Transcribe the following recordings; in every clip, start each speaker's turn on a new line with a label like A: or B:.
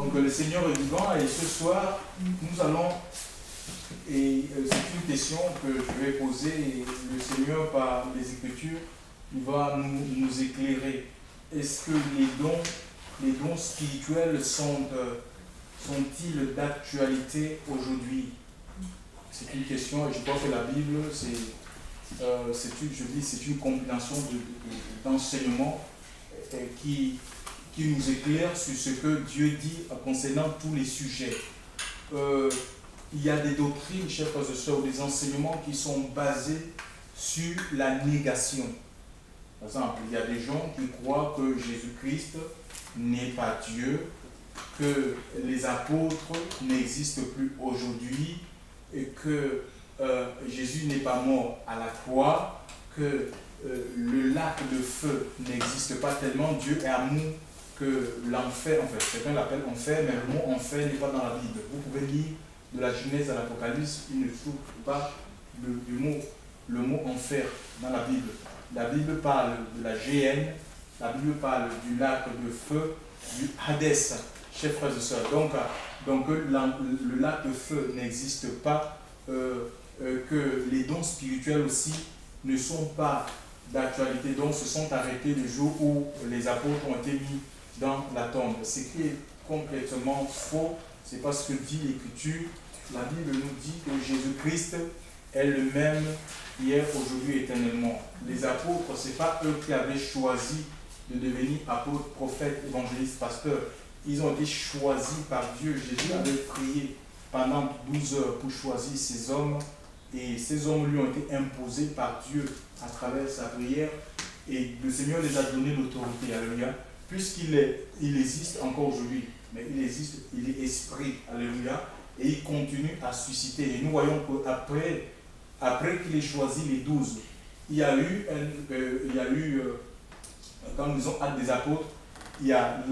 A: Donc le Seigneur est vivant et ce soir, nous allons, et c'est une question que je vais poser, et le Seigneur par les Écritures, il va nous éclairer. Est-ce que les dons spirituels sont-ils d'actualité aujourd'hui? C'est une question et je crois que la Bible, c'est une combinaison d'enseignements qui nous éclaire sur ce que Dieu dit concernant tous les sujets. Il y a des doctrines, chers frères et sœurs, des enseignements qui sont basés sur la négation. Par exemple, il y a des gens qui croient que Jésus-Christ n'est pas Dieu, que les apôtres n'existent plus aujourd'hui et que Jésus n'est pas mort à la croix, que le lac de feu n'existe pas tellement Dieu est amour que l'enfer, en fait, certains l'appellent enfer, mais le mot enfer n'est pas dans la Bible. Vous pouvez lire de la Genèse à l'Apocalypse, il ne trouve pas le mot enfer dans la Bible. La Bible parle de la géhenne, la Bible parle du lac de feu, du Hadès, chers frères et sœurs. Donc le lac de feu n'existe pas, que les dons spirituels aussi ne sont pas d'actualité, donc se sont arrêtés le jour où les apôtres ont été mis dans la tombe. Ce qui est complètement faux, c'est pas ce que dit l'Écriture. La Bible nous dit que Jésus-Christ est le même hier, aujourd'hui, éternellement. Les apôtres, ce n'est pas eux qui avaient choisi de devenir apôtres, prophètes, évangélistes, pasteurs. Ils ont été choisis par Dieu. Jésus avait prié pendant 12 heures pour choisir ces hommes et ces hommes lui ont été imposés par Dieu à travers sa prière et le Seigneur les a donné l'autorité, alléluia, puisqu'il existe encore aujourd'hui, mais il existe, il est esprit, alléluia, et il continue à susciter. Et nous voyons qu'après qu'il ait choisi les 12, il y a eu, quand nous lisons Actes des Apôtres, il y a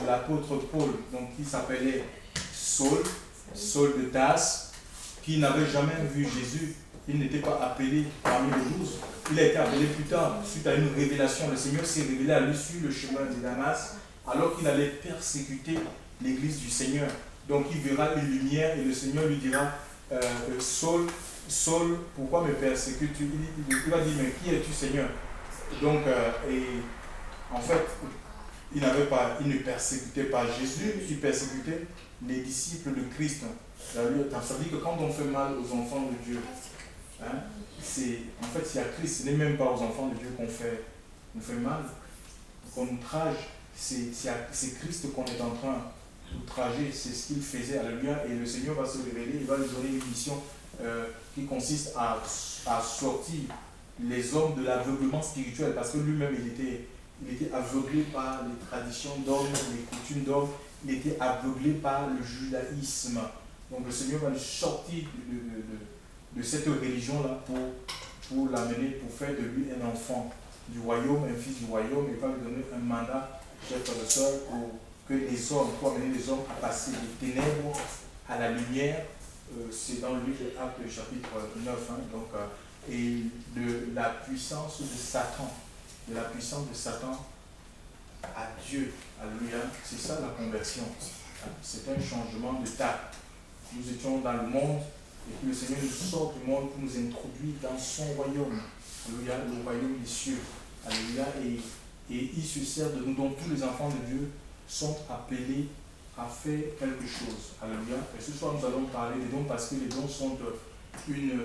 A: l'apôtre Paul, donc qui s'appelait Saul de Tarse, qui n'avait jamais vu Jésus. Il n'était pas appelé parmi les 12. Il a été appelé plus tard, suite à une révélation. Le Seigneur s'est révélé à lui sur le chemin de Damas, alors qu'il allait persécuter l'église du Seigneur. Donc il verra une lumière et le Seigneur lui dira, Saul, pourquoi me persécutes-tu? Il va dire, mais qui es-tu, Seigneur? Donc, en fait, il ne persécutait pas Jésus, il persécutait les disciples de Christ. Ça veut dire que quand on fait mal aux enfants de Dieu, en fait, c'est à Christ, ce n'est même pas aux enfants de Dieu qu'on fait mal, qu'on outrage, c'est Christ qu'on est en train d'outrager, c'est ce qu'il faisait, alléluia, et le Seigneur va se révéler, il va lui donner une mission qui consiste à sortir les hommes de l'aveuglement spirituel, parce que lui-même, il était aveuglé par les traditions d'hommes, les coutumes d'hommes, il était aveuglé par le judaïsme. Donc le Seigneur va lui sortir de cette religion-là pour l'amener, pour faire de lui un enfant du royaume, un fils du royaume, et va lui donner un mandat, chers frères et sœurs, pour amener les hommes à passer des ténèbres à la lumière. C'est dans le livre de Actes chapitre 9, et de la puissance de Satan, à Dieu, alléluia. C'est ça la conversion. C'est un changement de taille. Nous étions dans le monde et puis le Seigneur nous sort du monde pour nous introduire dans son royaume. Alléluia, le royaume des cieux. Alléluia. Et il se sert de nous, donc tous les enfants de Dieu sont appelés à faire quelque chose. Alléluia. Et ce soir, nous allons parler des dons parce que les dons sont une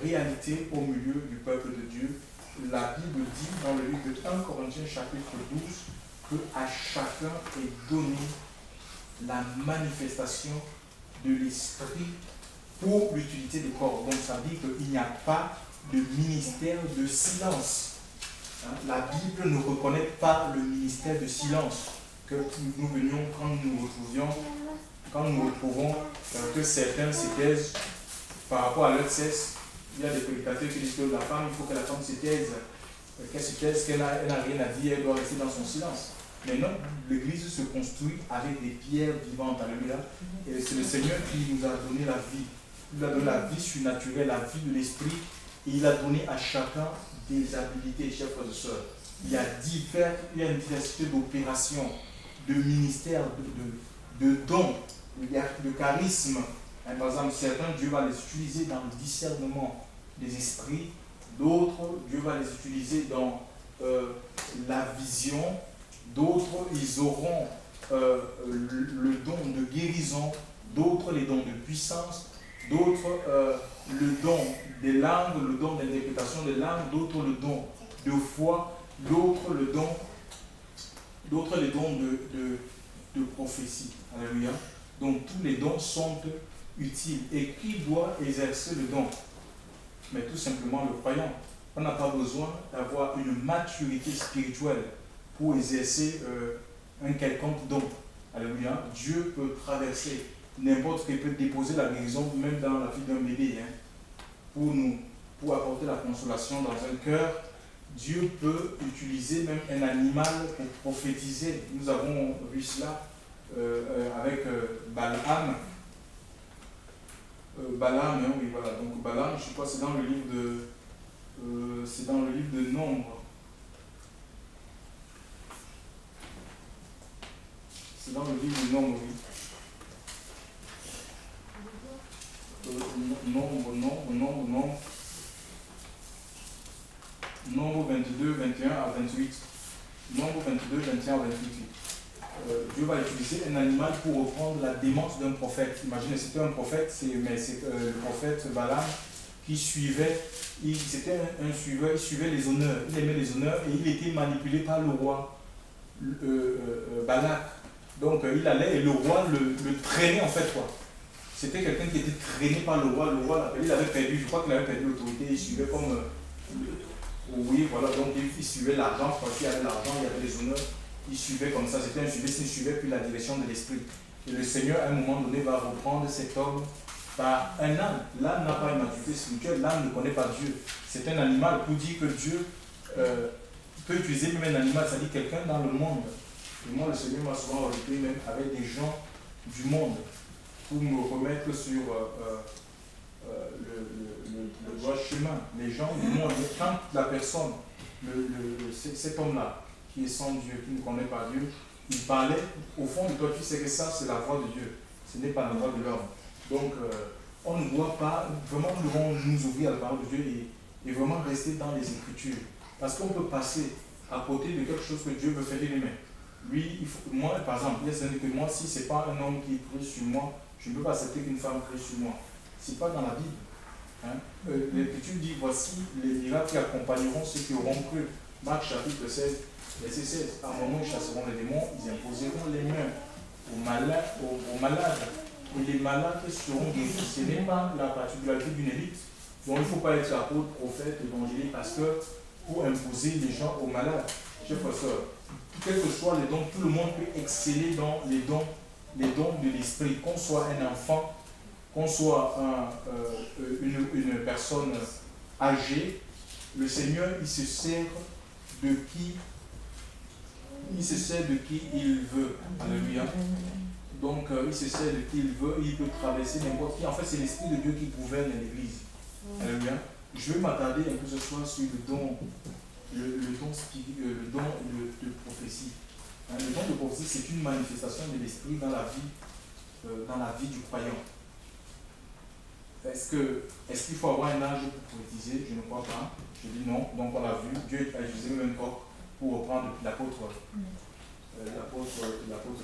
A: réalité au milieu du peuple de Dieu. La Bible dit dans le livre de 1 Corinthiens chapitre 12 qu'à chacun est donné la manifestation de l'esprit pour l'utilité des corps. Donc ça dit qu'il n'y a pas de ministère de silence. La Bible ne reconnaît pas le ministère de silence que nous venions quand nous retrouvons que certains se taisent par rapport à leur sexe. Il y a des prédicateurs qui disent que la femme, il faut que la femme se taise, qu'elle n'a rien à dire, elle doit rester dans son silence. Mais non, l'église se construit avec des pierres vivantes, alléluia. Et c'est le Seigneur qui nous a donné la vie. Il nous a donné la vie surnaturelle, la vie de l'esprit, et il a donné à chacun des habilités, chers frères et sœurs. Il y a une diversité d'opérations, de ministères, de dons, de charisme. Hein, par exemple, certains, Dieu va les utiliser dans le discernement des esprits, d'autres, Dieu va les utiliser dans la vision, d'autres, ils auront le don de guérison, d'autres les dons de puissance, d'autres le don des langues, le don d'interprétation des langues, d'autres le don de foi, d'autres les dons de prophétie. Alléluia. Donc tous les dons sont utiles. Et qui doit exercer le don? Mais tout simplement le croyant. On n'a pas besoin d'avoir une maturité spirituelle pour exercer un quelconque don. Alléluia. Dieu peut traverser n'importe qui, peut déposer la guérison même dans la vie d'un bébé, hein, pour apporter la consolation dans un cœur. Dieu peut utiliser même un animal pour prophétiser. Nous avons vu cela avec Balaam. Balaam, hein, oui, voilà. Donc Balaam, je crois, c'est dans le livre de Nombre. C'est dans le livre de Nombre, oui. Nombre 22, 21 à 28. Nombre 22, 21 à 28. Dieu va utiliser un animal pour reprendre la démence d'un prophète. Imaginez, c'était un prophète, mais c'est le prophète Balaam qui suivait, c'était un suiveur, il suivait les honneurs, il aimait les honneurs et il était manipulé par le roi Balak. Donc il allait et le roi le traînait en fait, quoi. C'était quelqu'un qui était traîné par le roi l'appelait, il avait perdu, je crois qu'il avait perdu l'autorité, il suivait comme... oui, voilà, donc il suivait l'argent, parce qu'il y avait l'argent, il y avait les honneurs, il suivait comme ça, c'était un suivi, il suivait puis la direction de l'esprit. Et le Seigneur, à un moment donné, va reprendre cet homme par un âne. L'âne n'a pas une maturité spirituelle, l'âne ne connaît pas Dieu. C'est un animal pour dire que Dieu peut utiliser même un animal, c'est-à-dire quelqu'un dans le monde. Et moi, le Seigneur m'a souvent rajouté même avec des gens du monde pour me remettre sur le droit chemin. Les gens du monde, quand la personne, cet homme-là, qui est sans Dieu, qui ne connaît pas Dieu, il parlait, au fond de toi, tu sais que ça, c'est la voix de Dieu. Ce n'est pas la voix de l'homme. Donc, on ne doit pas, vraiment, nous devons nous ouvrir à la parole de Dieu et vraiment rester dans les Écritures. Parce qu'on peut passer à côté de quelque chose que Dieu veut faire de lui-même. Lui, moi, par exemple, il y a que moi, si ce n'est pas un homme qui prie sur moi, je ne peux pas accepter qu'une femme prie sur moi. Ce n'est pas dans la Bible. Hein? L'Écriture dit, voici les miracles qui accompagneront ceux qui auront cru. Marc chapitre 16, verset 16. À un moment, ils chasseront les démons, ils imposeront les mains aux malades. Et les malades seront guéris. Ce n'est pas la particularité d'une élite. Donc il ne faut pas être apôtre, prophète, évangéliste, pasteur pour imposer les gens aux malades. Chers frères et sœurs, quels que soient les dons, tout le monde peut exceller dans les dons de l'esprit. Qu'on soit un enfant, qu'on soit une personne âgée, le Seigneur, il se sert de qui il veut. Alléluia. Donc, il se sert de qui il veut, il peut traverser n'importe qui. En fait, c'est l'Esprit de Dieu qui gouverne l'Église. Alléluia. Je vais m'attarder un peu ce soir sur le don de prophétie. Le don de prophétie, c'est une manifestation de l'Esprit dans la vie du croyant. Est-ce qu'il faut avoir un âge pour prophétiser? Je ne crois pas. Je dis non. Donc on l'a vu, Dieu a utilisé même un coq pour reprendre l'apôtre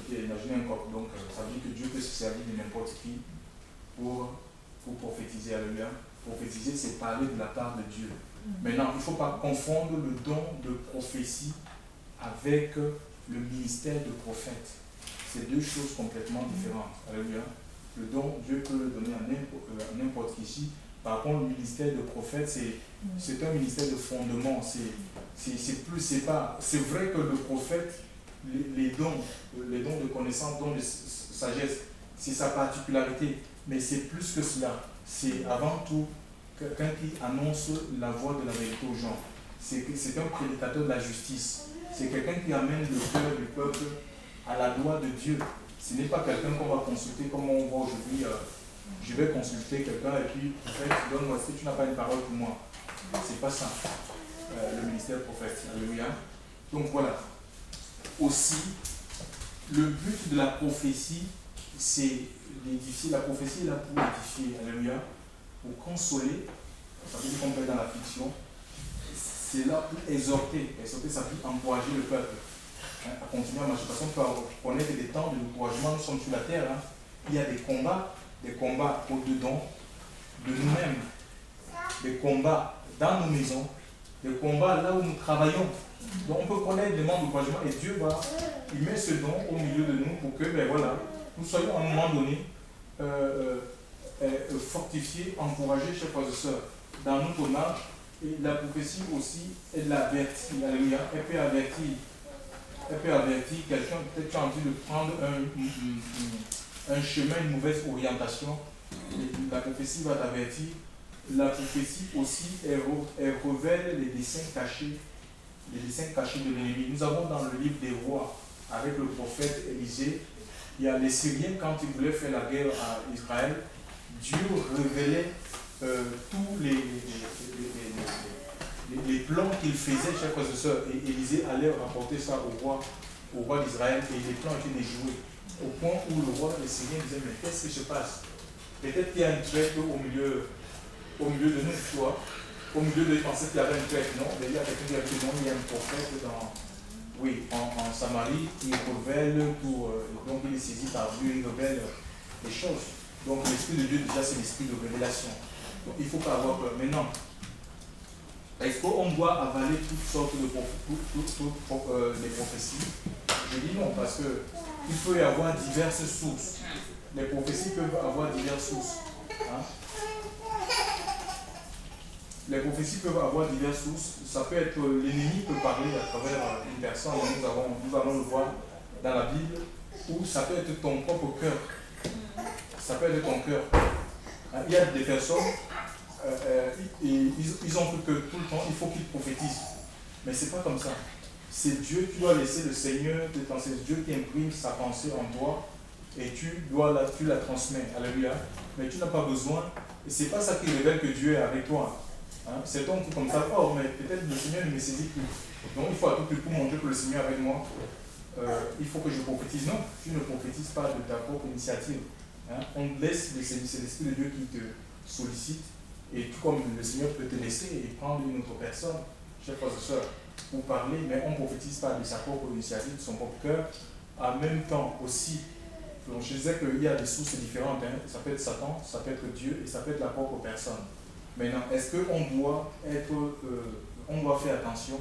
A: qui a imaginé un coq. Donc ça veut dire que Dieu peut se servir de n'importe qui pour prophétiser. Alléluia. Prophétiser, c'est parler de la part de Dieu. Maintenant, il ne faut pas confondre le don de prophétie avec le ministère de prophète. C'est deux choses complètement différentes. Alléluia. Le don, Dieu peut le donner à n'importe qui ici. Par contre, le ministère de prophète, c'est un ministère de fondement. C'est vrai que le prophète, les dons de connaissance, dons de sagesse, c'est sa particularité. Mais c'est plus que cela. C'est avant tout quelqu'un qui annonce la voie de la vérité aux gens. C'est un prédicateur de la justice. C'est quelqu'un qui amène le cœur du peuple à la gloire de Dieu. Ce n'est pas quelqu'un qu'on va consulter comme on voit aujourd'hui. Je vais consulter quelqu'un et puis, en fait, donne-moi si tu n'as pas une parole pour moi. C'est pas ça, le ministère prophète. Alléluia. Donc voilà. Aussi, le but de la prophétie, c'est d'édifier, la prophétie est là pour édifier, alléluia, pour consoler, ça veut dire qu'on peut être dans l'affliction, c'est là pour exhorter, ça veut dire encourager le peuple à continuer à marcher. Parce qu'on peut connaître des temps de découragement, nous sommes sur la terre, il y a des combats au-dedans de nous-mêmes, des combats dans nos maisons, des combats là où nous travaillons. Donc on peut connaître des moments de découragement et Dieu il met ce don au milieu de nous pour que nous soyons à un moment donné fortifiés, encouragés, chers frères et sœurs, dans notre âge. Et la prophétie aussi, elle l'avertit, alléluia, elle peut avertir quelqu'un, peut-être tu as envie de prendre un chemin, une mauvaise orientation, et la prophétie va t'avertir. La prophétie aussi, elle révèle les desseins cachés de l'ennemi. Nous avons dans le livre des rois, avec le prophète Élisée, il y a les Syriens, quand ils voulaient faire la guerre à Israël, Dieu révélait tous les plans qu'il faisait, chers frères et sœurs. Et Élisée allait rapporter ça au roi d'Israël, et les plans étaient déjoués. Au point où le roi des Syriens disait, mais qu'est-ce qui se passe? Peut-être qu'il y a un traître au milieu de nous, tu vois. Au milieu de penser qu'il y avait un traître, non, mais il y a quelqu'un qui a dit non, il y a un prophète en Samarie, il révèle tout, donc il est saisi par Dieu, il révèle les choses. Donc l'Esprit de Dieu, déjà, c'est l'Esprit de révélation. Donc il ne faut pas avoir peur. Maintenant, est-ce qu'on doit avaler toutes sortes de prophéties? Je dis non, parce qu'il peut y avoir diverses sources. Les prophéties peuvent avoir diverses sources. Les prophéties peuvent avoir diverses sources. Ça peut être l'ennemi peut parler à travers une personne. Nous allons le voir dans la Bible. Ou ça peut être ton propre cœur. Ça peut être ton cœur. Il y a des personnes, ils ont cru que tout le temps, il faut qu'ils prophétisent. Mais ce n'est pas comme ça. C'est Dieu, tu dois laisser le Seigneur te transmettre. C'est Dieu qui imprime sa pensée en toi et tu la transmets. Alléluia. Mais tu n'as pas besoin. Et ce n'est pas ça qui révèle que Dieu est avec toi. C'est ton truc comme ça. Oh, mais peut-être le Seigneur ne me saisit plus. Donc il faut à tout prix pour montrer que le Seigneur est avec moi. Il faut que je prophétise. Non, tu ne prophétises pas de ta propre initiative. On laisse, c'est l'Esprit de Dieu qui te sollicite. Et tout comme le Seigneur peut te laisser et prendre une autre personne, chers frères et sœurs, pour parler, mais on ne prophétise pas de sa propre initiative, de son propre cœur. En même temps aussi, donc je disais qu'il y a des sources différentes. Ça peut être Satan, ça peut être Dieu et ça peut être la propre personne. Maintenant, est-ce qu'on doit faire attention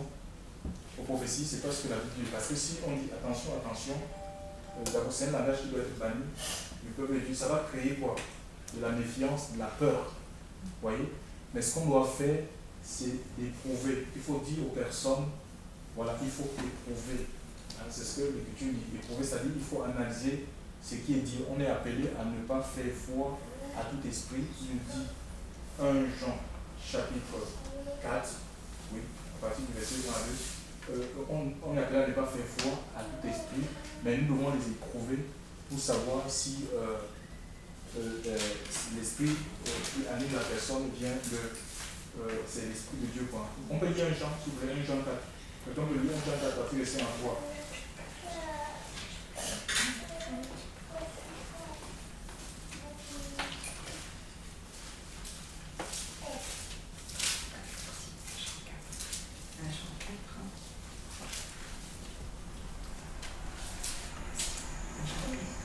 A: aux prophéties? C'est pas ce que la Bible dit. Parce que si on dit attention, d'abord c'est un langage qui doit être banni du peuple de Dieu. Ça va créer quoi? De la méfiance, de la peur. Vous voyez? Mais ce qu'on doit faire, c'est d'éprouver. Il faut dire aux personnes, voilà, il faut éprouver. C'est ce que l'Écriture dit. Éprouver, c'est-à-dire qu'il faut analyser ce qui est dit. On est appelé à ne pas faire foi à tout esprit. Il nous dit 1 Jean chapitre 4, oui, à partir du verset 1 à 2, on est appelé à ne pas faire foi à tout esprit, mais nous devons les éprouver pour savoir si l'esprit qui anime la personne vient c'est l'esprit de Dieu. Quoi. On peut lire 1 Jean, s'il vous plaît, 1 Jean 4. Mettons que lire 1 Jean 4 à partir du verset 1 à 3.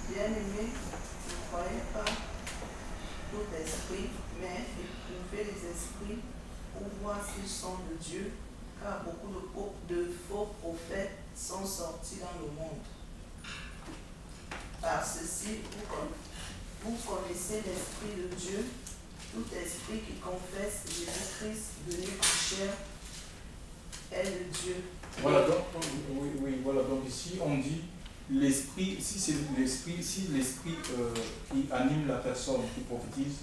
B: Bien-aimés, ne croyez pas tout esprit, mais éprouvez les esprits pour voir s'ils sont de Dieu, car beaucoup de faux prophètes sont sortis dans le monde. Par ceci, vous connaissez l'Esprit de Dieu. Tout esprit qui confesse Jésus-Christ venu en chair est de Dieu.
A: Voilà donc, voilà donc ici on dit l'esprit, si l'esprit qui anime la personne qui prophétise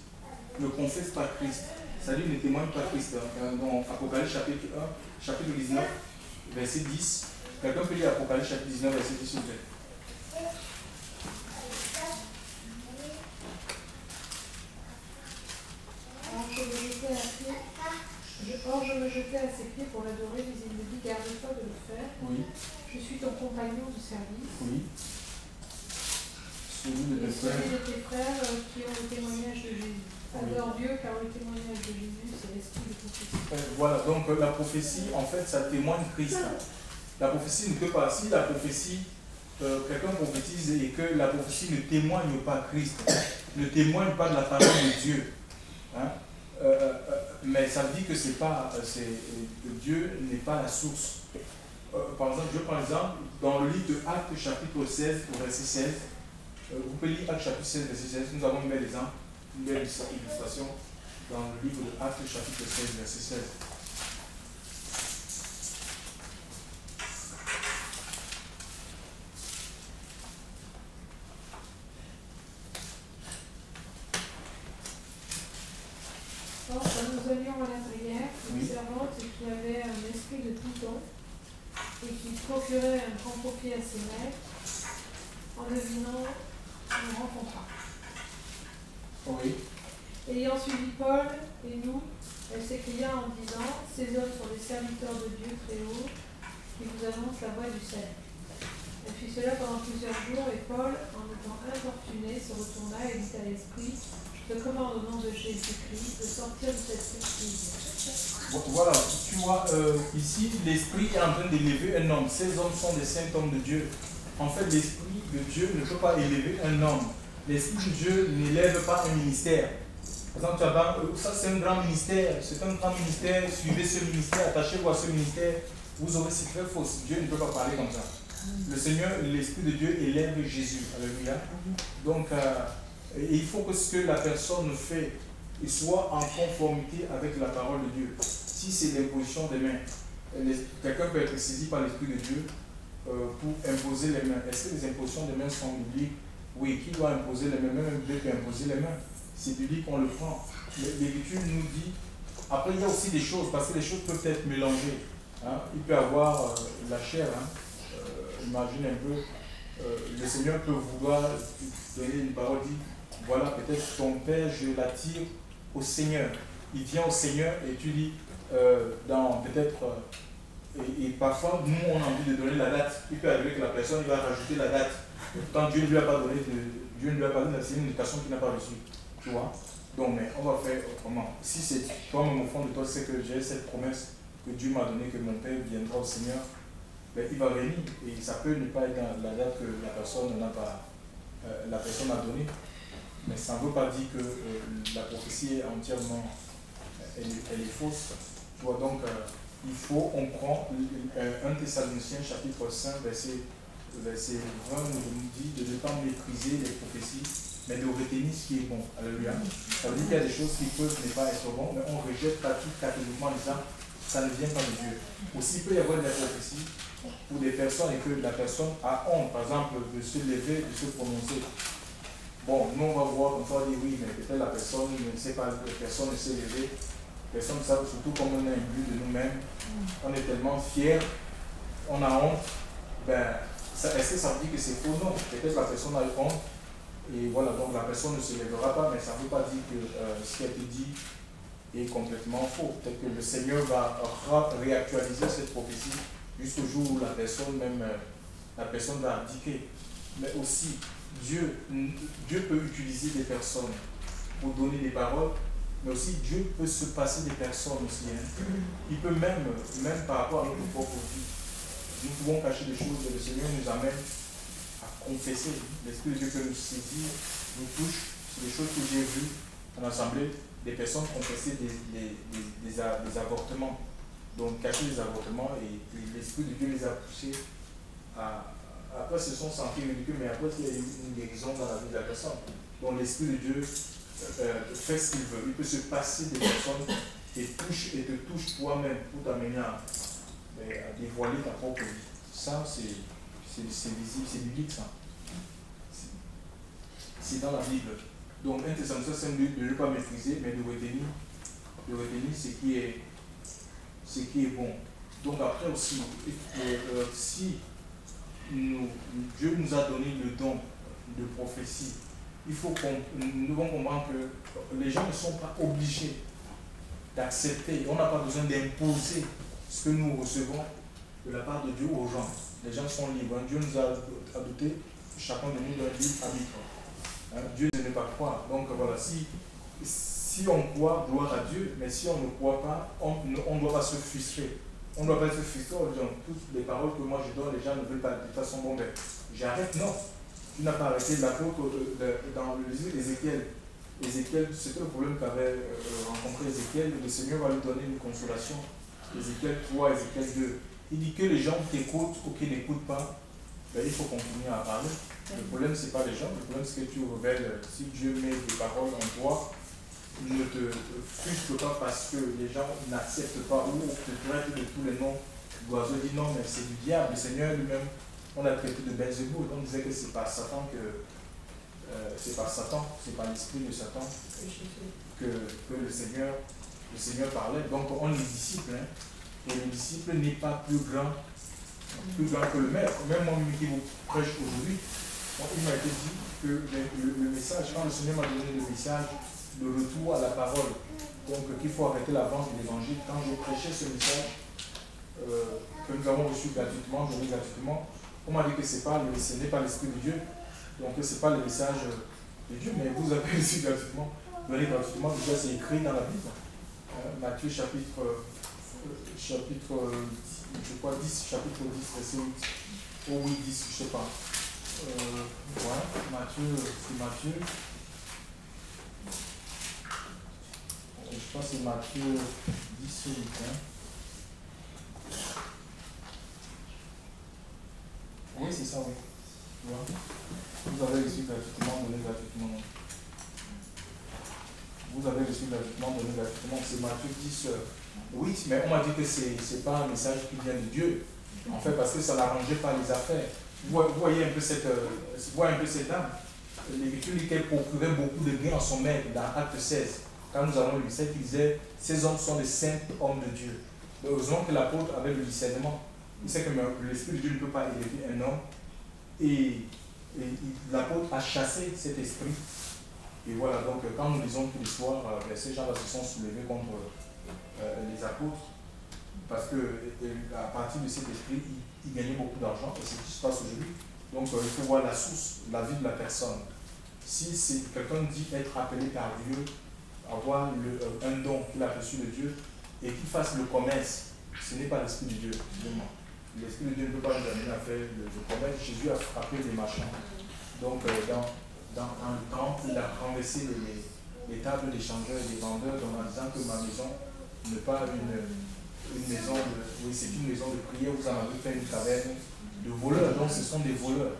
A: ne confesse pas Christ, c'est-à-dire ne témoigne pas Christ. Dans Apocalypse chapitre 1, chapitre 19, verset 10, quelqu'un peut lire Apocalypse chapitre 19, verset 10, s'il vous plaît.
C: Or, je me jetais à ses pieds pour l'adorer, mais il me dit, garde-toi de le faire.
A: Oui.
C: Je suis ton compagnon de service.
A: Oui. celui de
C: Et
A: tes
C: celui
A: frères.
C: de tes frères qui ont le témoignage de Jésus. Adore Dieu car le témoignage de Jésus, c'est l'esprit de prophétie.
A: Voilà, donc la prophétie, en fait, ça témoigne Christ. La prophétie ne peut pas, si la prophétie, quelqu'un prophétise et que la prophétie ne témoigne pas Christ, ne témoigne pas de la parole de Dieu, hein, mais ça veut dire que Dieu n'est pas la source. Par exemple, je prends l'exemple, dans le livre de Actes chapitre 16, au verset 16, vous pouvez lire Actes chapitre 16, verset 16, nous avons un bel exemple, une belle illustration dans le livre de Actes chapitre 16, verset 16.
C: Or, quand nous allions à la prière, une servante qui avait un esprit de Python et qui procurait un grand profit à ses maîtres, en devinant, nous rencontra.
A: Oui.
C: Ayant suivi Paul et nous, elle s'écria en disant, ces hommes sont les serviteurs de Dieu très haut, qui vous annoncent la voie du salut. Elle fit cela pendant plusieurs jours, et Paul, en étant importuné, se retourna et dit à l'esprit, je te commande au nom de Jésus-Christ de sortir de cette église.
A: Voilà, tu vois, ici, l'esprit est en train d'élever un homme. Ces hommes sont des saints hommes de Dieu. En fait, l'esprit de Dieu ne peut pas élever un homme. L'esprit de Dieu n'élève pas un ministère. Par exemple, ça c'est un grand ministère, c'est un grand ministère, suivez ce ministère, attachez-vous à ce ministère, vous aurez c'est très faux. Dieu ne peut pas parler comme ça. Le Seigneur, l'Esprit de Dieu élève Jésus. Alléluia. Donc, il faut que ce que la personne fait soit en conformité avec la parole de Dieu. Si c'est l'imposition des mains, quelqu'un peut être saisi par l'Esprit de Dieu pour imposer les mains. Est-ce que les impositions des mains sont bibliques? Oui, qui doit imposer les mains? Même un bébé peut imposer les mains. C'est biblique, on le prend. L'Écriture nous dit. Après, il y a aussi des choses, parce que les choses peuvent être mélangées. Hein. Il peut y avoir la chair. Hein. Imagine un peu, le Seigneur peut vouloir donner une parole, dit voilà, peut-être ton père, je l'attire au Seigneur. Il vient au Seigneur et tu dis, dans peut-être. Et parfois, nous, on a envie de donner la date. Il peut arriver que la personne il va rajouter la date. Quand Dieu ne lui a pas donné, Dieu ne lui a pas donné, c'est une indication qu'il n'a pas reçue. Tu vois? Donc, mais on va faire autrement. Si c'est toi-même au fond de toi, c'est que j'ai cette promesse que Dieu m'a donnée, que mon Père viendra au Seigneur, ben, il va venir. Et ça peut ne pas être dans la date que la personne n'a pas, la personne a donnée. Mais ça ne veut pas dire que la prophétie est entièrement, elle est fausse. Tu vois, donc, il faut, on prend 1 Thessaloniciens chapitre 5, verset 20, nous dit de ne pas mépriser les prophéties, mais de retenir ce qui est bon. Alléluia. Ça veut dire qu'il y a des choses qui peuvent ne pas être bonnes, mais on rejette pas tout catégoriquement en disant ça ne vient pas de Dieu. Aussi, il peut y avoir des prophéties pour des personnes et que la personne a honte, par exemple, de se lever, de se prononcer. Bon, nous on va voir comme ça, on va dire oui, mais peut-être la personne ne sait pas, personne ne sait lever. Personne ne sait, surtout comme on a un but de nous-mêmes. On est tellement fiers, on a honte. Ben, est-ce que ça veut dire que c'est faux? Non. Peut-être la personne a honte. Et voilà, donc la personne ne se lèvera pas, mais ça ne veut pas dire que ce qui a été dit est complètement faux. Peut-être que le Seigneur va réactualiser cette prophétie jusqu'au jour où la personne va abdiquer. Mais aussi, Dieu peut utiliser des personnes pour donner des paroles, mais aussi Dieu peut se passer des personnes aussi. Hein. Il peut même par rapport à notre propre vie, nous pouvons cacher des choses et le Seigneur nous amène à confesser. L'Esprit de Dieu peut nous saisir, nous touche. C'est des choses que j'ai vues en assemblée, des personnes confesser des avortements. Donc cacher les avortements et l'Esprit de Dieu les a poussés à. Après, se sont sentis ridicules, mais après, il y a eu une guérison dans la vie de la personne. Donc l'Esprit de Dieu fait ce qu'il veut. Il peut se passer des personnes et te touche toi-même pour t'amener à dévoiler ta propre vie. Ça, c'est visible, c'est biblique, ça. C'est dans la Bible. Donc, 1 Thessaloniciens 5 de ne pas maîtriser, mais de retenir ce qui est bon. Donc, après aussi, si Dieu nous a donné le don de prophétie, nous devons comprendre que les gens ne sont pas obligés d'accepter. On n'a pas besoin d'imposer ce que nous recevons de la part de Dieu aux gens. Les gens sont libres. Dieu nous a doté, chacun de nous, d'un libre arbitre. Dieu ne pas croire. Donc voilà, si on croit, gloire à Dieu, mais si on ne croit pas, on ne doit pas se frustrer. On ne doit pas se frustrer en disant toutes les paroles que moi je donne, les gens ne veulent pas de toute façon, bon ben, j'arrête, non. Tu n'as pas arrêté l'apôtre dans le livre d'Ézéchiel. Ézéchiel, c'était le problème qu'avait rencontré Ézéchiel, le Seigneur va lui donner une consolation. Ézéchiel 3, Ézéchiel 2. Il dit que les gens t'écoutent ou qui n'écoutent pas, ben, il faut continuer à parler. Le problème, ce n'est pas les gens, le problème, c'est que tu révèles, si Dieu met des paroles en toi, ne te frustre pas parce que les gens n'acceptent pas ou te traitent de tous les noms d'oiseaux. Dit non, mais c'est du diable. Le Seigneur lui-même, on l'a traité de Belzéboul. On disait que c'est par Satan c'est par l'esprit de Satan que le Seigneur parlait. Donc on est disciple, hein, et le disciple n'est pas plus grand que le maître. Même moi qui vous prêche aujourd'hui, il m'a été dit que le message, quand le Seigneur m'a donné le message de retour à la parole, donc qu'il faut arrêter la vente de l'évangile, quand j'ai prêché ce message que nous avons reçu gratuitement, donné gratuitement, on m'a dit que ce n'est pas l'Esprit de Dieu, donc ce n'est pas le message de Dieu, mais vous avez reçu gratuitement, donné gratuitement, déjà c'est écrit dans la Bible. Matthieu chapitre, je crois 10, chapitre 10, verset 8. Oh oui, 10, je ne sais pas. Voilà, c'est Matthieu. Je pense que c'est Matthieu 10, 8. Hein. Oui, c'est ça, oui. Voilà. Vous avez reçu gratuitement, donné gratuitement. Vous avez reçu gratuitement, donné gratuitement. C'est Matthieu 10, 8, mais on m'a dit que ce n'est pas un message qui vient de Dieu. En fait, parce que ça n'arrangeait pas les affaires. Vous voyez un peu cette dame. L'Écriture dit qu'elle procurait beaucoup de gains en son maître dans Acte 16. Quand nous avons lu ça, il disait ces hommes sont des saints hommes de Dieu. Heureusement que l'apôtre avait le discernement. Il sait que l'Esprit de Dieu ne peut pas élever un homme. Et l'apôtre a chassé cet esprit. Et voilà, donc quand nous lisons tous les soirs, ces gens-là se sont soulevés contre les apôtres. Parce qu'à partir de cet esprit, ils gagnaient beaucoup d'argent. Et c'est ce qui se passe aujourd'hui. Donc il faut voir la source, la vie de la personne. Si quelqu'un dit être appelé par Dieu, avoir un don qu'il a reçu de Dieu, et qu'il fasse le commerce, ce n'est pas l'Esprit de Dieu. L'Esprit de Dieu ne peut pas nous amener à faire le commerce. Jésus a frappé les marchands. Donc dans un temple, il a renversé les tables des changeurs et des vendeurs en disant que ma maison n'est pas une maison c'est une maison de prière, vous en avez fait une caverne de voleurs. Donc ce sont des voleurs.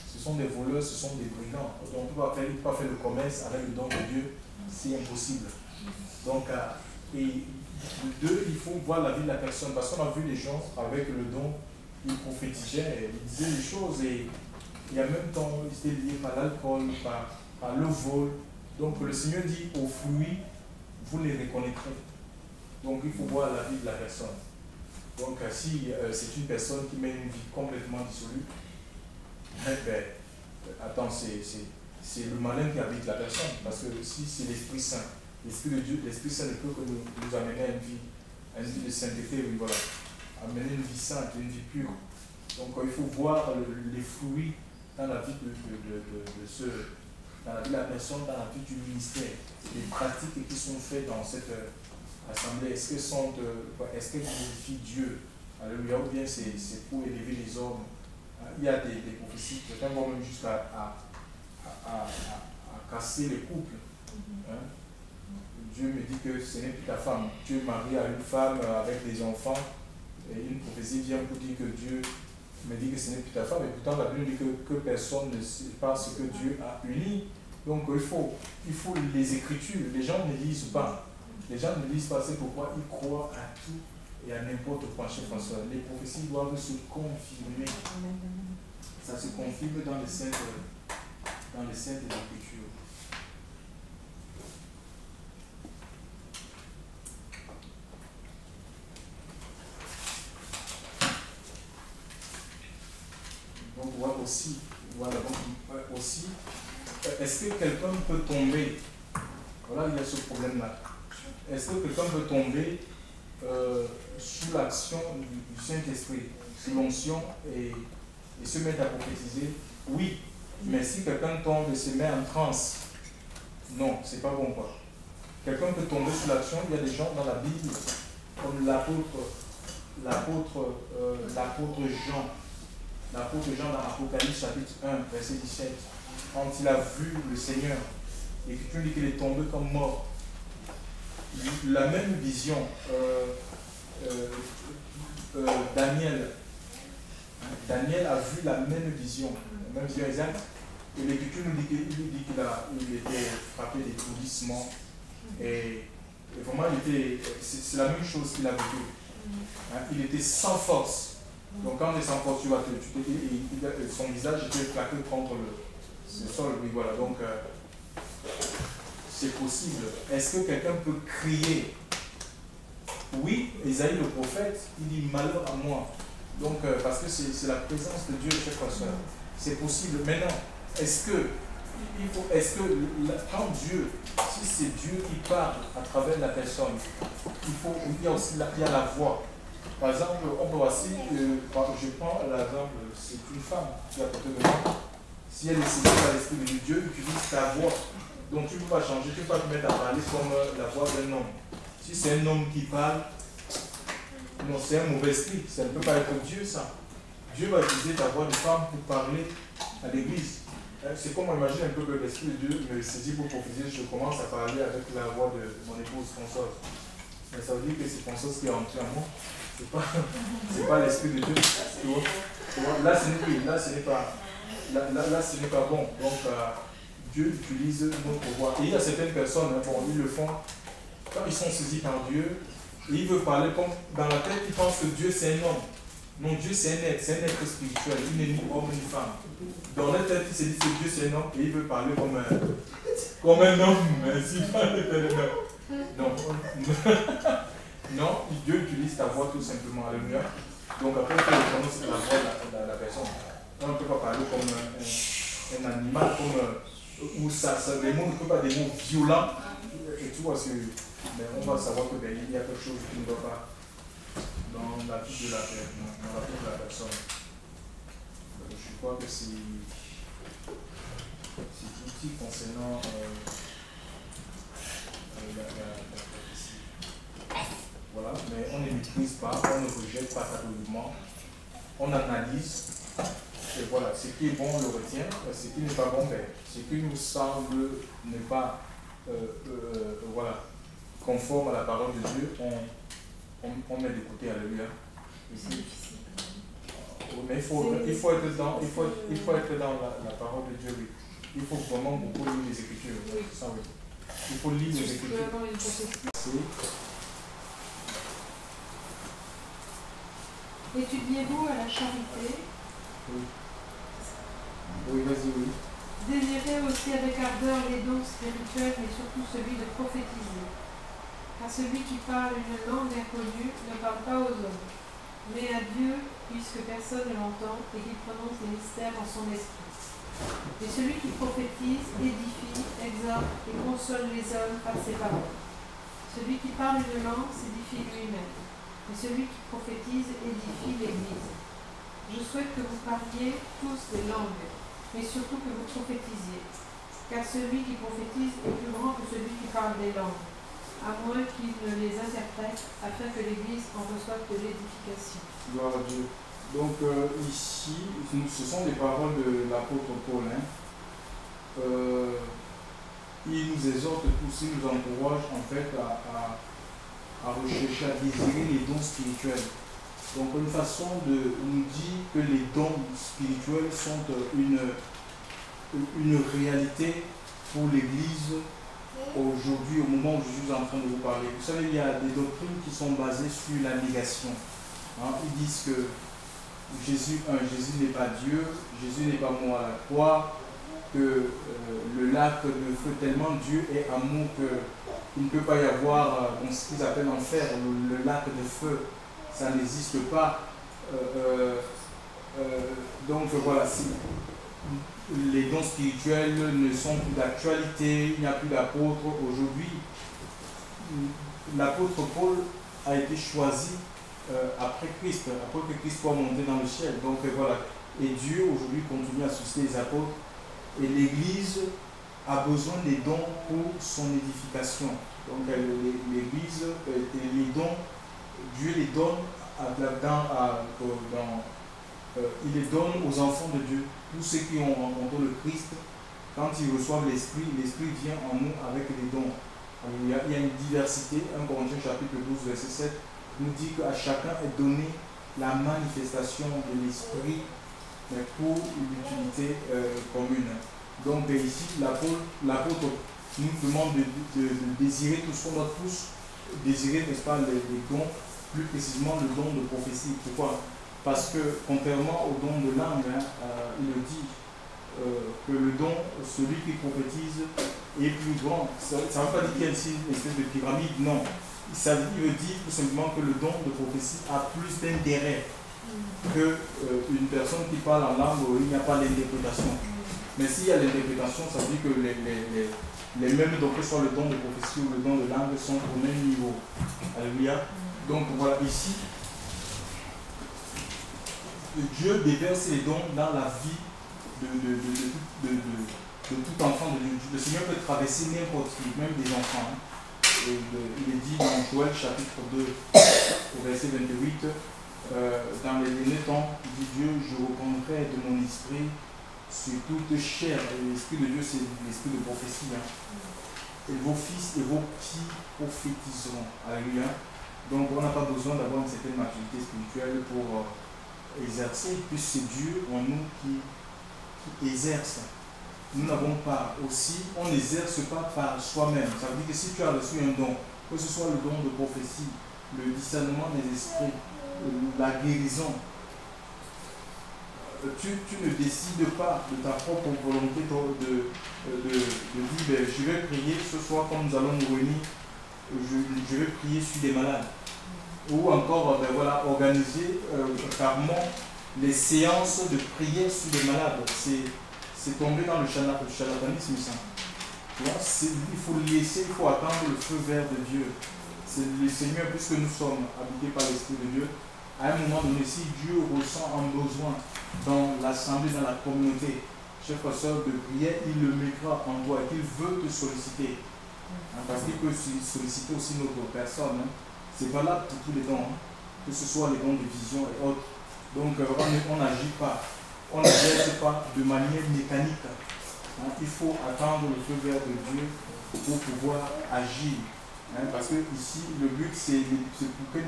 A: Ce sont des voleurs, ce sont des brigands. Donc on ne peut pas faire le commerce avec le don de Dieu, c'est impossible. Donc, et deux, il faut voir la vie de la personne, parce qu'on a vu les gens avec le don, ils prophétisaient, ils disaient des choses, et en même temps, ils étaient liés par l'alcool, par le vol. Donc le Seigneur dit aux fruits, vous les reconnaîtrez. Donc il faut voir la vie de la personne. Donc si c'est une personne qui mène une vie complètement dissolue, attends, c'est le malin qui habite la personne. Parce que si c'est l'Esprit Saint, l'Esprit de Dieu, l'Esprit Saint ne peut que nous amener à une vie de sainteté, oui, voilà. Amener une vie sainte, une vie pure. Donc il faut voir les fruits dans la vie dans la vie de la personne, dans la vie du ministère. Les pratiques qui sont faites dans cette assemblée, est-ce qu'elles glorifient Dieu? Alléluia, ou bien c'est pour élever les hommes. Il y a des prophéties, certains vont même jusqu'à casser les couples. Hein? Dieu me dit que ce n'est plus ta femme. Tu es marié à une femme avec des enfants, et une prophétie vient pour dire que Dieu me dit que ce n'est plus ta femme, et pourtant la Bible dit que personne ne sait pas ce que Dieu a uni. Donc il faut les Écritures. Les gens ne lisent pas. Les gens ne lisent pas, c'est pourquoi ils croient à tout et à n'importe quoi, cher François. Les prophéties doivent se confirmer. Ça se confirme dans les saintes Écritures. Donc voilà aussi, est-ce que quelqu'un peut tomber? Voilà, il y a ce problème-là. Est-ce que quelqu'un peut tomber sous l'action du Saint-Esprit, sous l'onction et se mettre à prophétiser? Oui, Mais si quelqu'un tombe et se met en transe, non, c'est pas bon quoi. Quelqu'un peut tomber sur l'action. Il y a des gens dans la Bible, comme l'apôtre Jean dans Apocalypse chapitre 1, verset 17, quand il a vu le Seigneur, et que tu dis qu'il est tombé comme mort. La même vision, Daniel a vu la même vision, la même vision exacte, et l'Écriture nous dit qu'il était frappé d'étourdissement, et vraiment c'est la même chose qu'il a vécu. Il était sans force. Donc quand tu es sans force, son visage était claqué contre le sol. Oui, voilà. Donc c'est possible. Est-ce que quelqu'un peut crier? Oui, Isaïe le prophète, il dit malheur à moi. Donc parce que c'est la présence de Dieu, chers frères et sœurs. C'est possible. Maintenant, est-ce que quand Dieu, si c'est Dieu qui parle à travers la personne, il y a aussi la voix. Par exemple, on peut aussi, je prends l'exemple, c'est une femme qui est à côté de moi. Si elle est saisie par l'Esprit de Dieu, utilise ta voix. Donc tu ne peux pas changer, tu ne peux pas te mettre à parler comme la voix d'un homme. Si c'est un homme qui parle, non, c'est un mauvais esprit, ça ne peut pas être Dieu ça. Dieu va utiliser ta voix de femme pour parler à l'église. C'est comme on imagine un peu que l'Esprit de Dieu me saisit pour prophétiser, je commence à parler avec la voix de mon épouse Françoise. Mais ça veut dire que c'est Françoise qui est entrée en moi. C'est pas l'Esprit de Dieu. Tu vois? Là, ce n'est pas bon. Donc, Dieu utilise notre voix. Et il y a certaines personnes, ils le font quand ils sont saisis par Dieu, et ils veulent parler comme dans la tête, ils pensent que Dieu c'est un homme. Non, Dieu c'est un être spirituel, il n'est ni homme ni femme. Dans leur tête, ils se disent que Dieu c'est un homme et ils veulent parler comme un homme, mais si pas un homme. Non. Non, Dieu utilise ta voix tout simplement, alléluia. Donc après, il faut reconnaître la voix de la personne. On ne peut pas parler comme un animal, où les mots ne peuvent pas être des mots violents. Et tu vois, mais on va savoir qu'il y a quelque chose qui ne va pas dans la vie de la personne. Je crois que c'est tout petit concernant la prophétie. Voilà, mais on ne maîtrise pas, on ne rejette pas catégoriquement, on analyse, et voilà, ce qui est bon on le retient, ce qui n'est pas bon, ce qui nous semble ne pas voilà, conforme à la parole de Dieu, on met de côté, alléluia. Mais il faut être dans la parole de Dieu, oui. Il faut vraiment beaucoup lire les Écritures. Oui. Ça, oui. Il faut lire les Écritures.
C: Étudiez-vous à la charité.
A: Oui. Oui, vas-y, oui.
C: Désirez aussi avec ardeur les dons spirituels, mais surtout celui de prophétiser. Car celui qui parle une langue inconnue ne parle pas aux hommes, mais à Dieu, puisque personne ne l'entend, et qu'il prononce les mystères en son esprit. Et celui qui prophétise édifie, exhorte et console les hommes par ses paroles. Celui qui parle une langue s'édifie lui-même, et celui qui prophétise édifie l'Église. Je souhaite que vous parliez tous des langues, mais surtout que vous prophétisiez, car celui qui prophétise est plus grand que celui qui parle des langues, à moins qu'il ne les interprète, afin que l'Église en reçoive de l'édification.
A: Gloire à Dieu. Donc ici, ce sont des paroles de l'apôtre Paul. Il nous exhorte tous, il nous encourage en fait à rechercher, à désirer les dons spirituels. Donc une façon de nous dire que les dons spirituels sont une réalité pour l'Église aujourd'hui, au moment où je suis en train de vous parler. Vous savez, il y a des doctrines qui sont basées sur la négation. Ils disent que Jésus n'est pas Dieu, Jésus n'est pas mort à la croix, que le lac de feu, tellement Dieu est amour qu'il ne peut pas y avoir ce qu'ils appellent enfer, le lac de feu, ça n'existe pas. Donc voilà, si les dons spirituels ne sont plus d'actualité, il n'y a plus d'apôtres aujourd'hui. L'apôtre Paul a été choisi après que Christ soit monté dans le ciel. Donc voilà, et Dieu aujourd'hui continue à susciter les apôtres Et l'Église a besoin des dons pour son édification. Donc l'Église, les dons, Dieu les donne il les donne aux enfants de Dieu. Tous ceux qui ont rencontré le Christ, quand ils reçoivent l'Esprit, l'Esprit vient en nous avec les dons. Il y a une diversité. 1 Corinthiens chapitre 12, verset 7 nous dit qu'à chacun est donné la manifestation de l'Esprit pour l'utilité commune. Donc ici, l'apôtre nous demande de désirer tout ce qu'on doit tous désirer, n'est-ce pas, les dons, plus précisément le don de prophétie. Pourquoi? Parce que contrairement au don de langue, il le dit que le don, celui qui prophétise, est plus grand. Ça ne veut pas dire qu'il y a ici une espèce de pyramide, non. Il veut dire tout simplement que le don de prophétie a plus d'intérêt qu'une personne qui parle en langue où il n'y a pas l'interprétation. Mais s'il y a l'interprétation, ça veut dire que les mêmes, donc que ce soit le don de prophétie ou le don de langue, sont au même niveau. Alléluia. Donc voilà, ici, Dieu déverse les dons dans la vie de tout enfant de Dieu. Le Seigneur peut traverser n'importe qui, même des enfants. Et il est dit dans Joël chapitre 2, au verset 28, dans les derniers temps, dit Dieu, je reprendrai de mon esprit sur toute chair. Et l'esprit de Dieu, c'est l'esprit de prophétie. Et vos fils et vos petits prophétiseront. Alléluia. Donc on n'a pas besoin d'avoir une certaine maturité spirituelle pour exercer, puisque c'est Dieu en nous qui exerce. Nous n'avons pas aussi, on n'exerce pas par soi-même. Ça veut dire que si tu as reçu un don, que ce soit le don de prophétie, le discernement des esprits, la guérison, tu ne décides pas de ta propre volonté de dire ben, je vais prier ce soir quand nous allons nous réunir, je vais prier sur des malades. Ou encore ben, voilà, organiser carrément les séances de prière sur des malades. C'est tombé dans le charlatanisme, ça. Il faut laisser, il faut attendre le feu vert de Dieu. C'est le Seigneur, puisque nous sommes habités par l'Esprit de Dieu, à un moment donné, si Dieu ressent un besoin dans l'assemblée, dans la communauté, chers frères et sœurs, de prière, il le mettra en toi et qu'il veut te solliciter. Parce qu'il peut solliciter aussi notre personne. C'est valable pour tous les dons, que ce soit les dons de vision et autres. Donc on n'agit pas, on n'agit pas de manière mécanique. Il faut attendre le feu vert de Dieu pour pouvoir agir. Parce que ici, le but, c'est pour que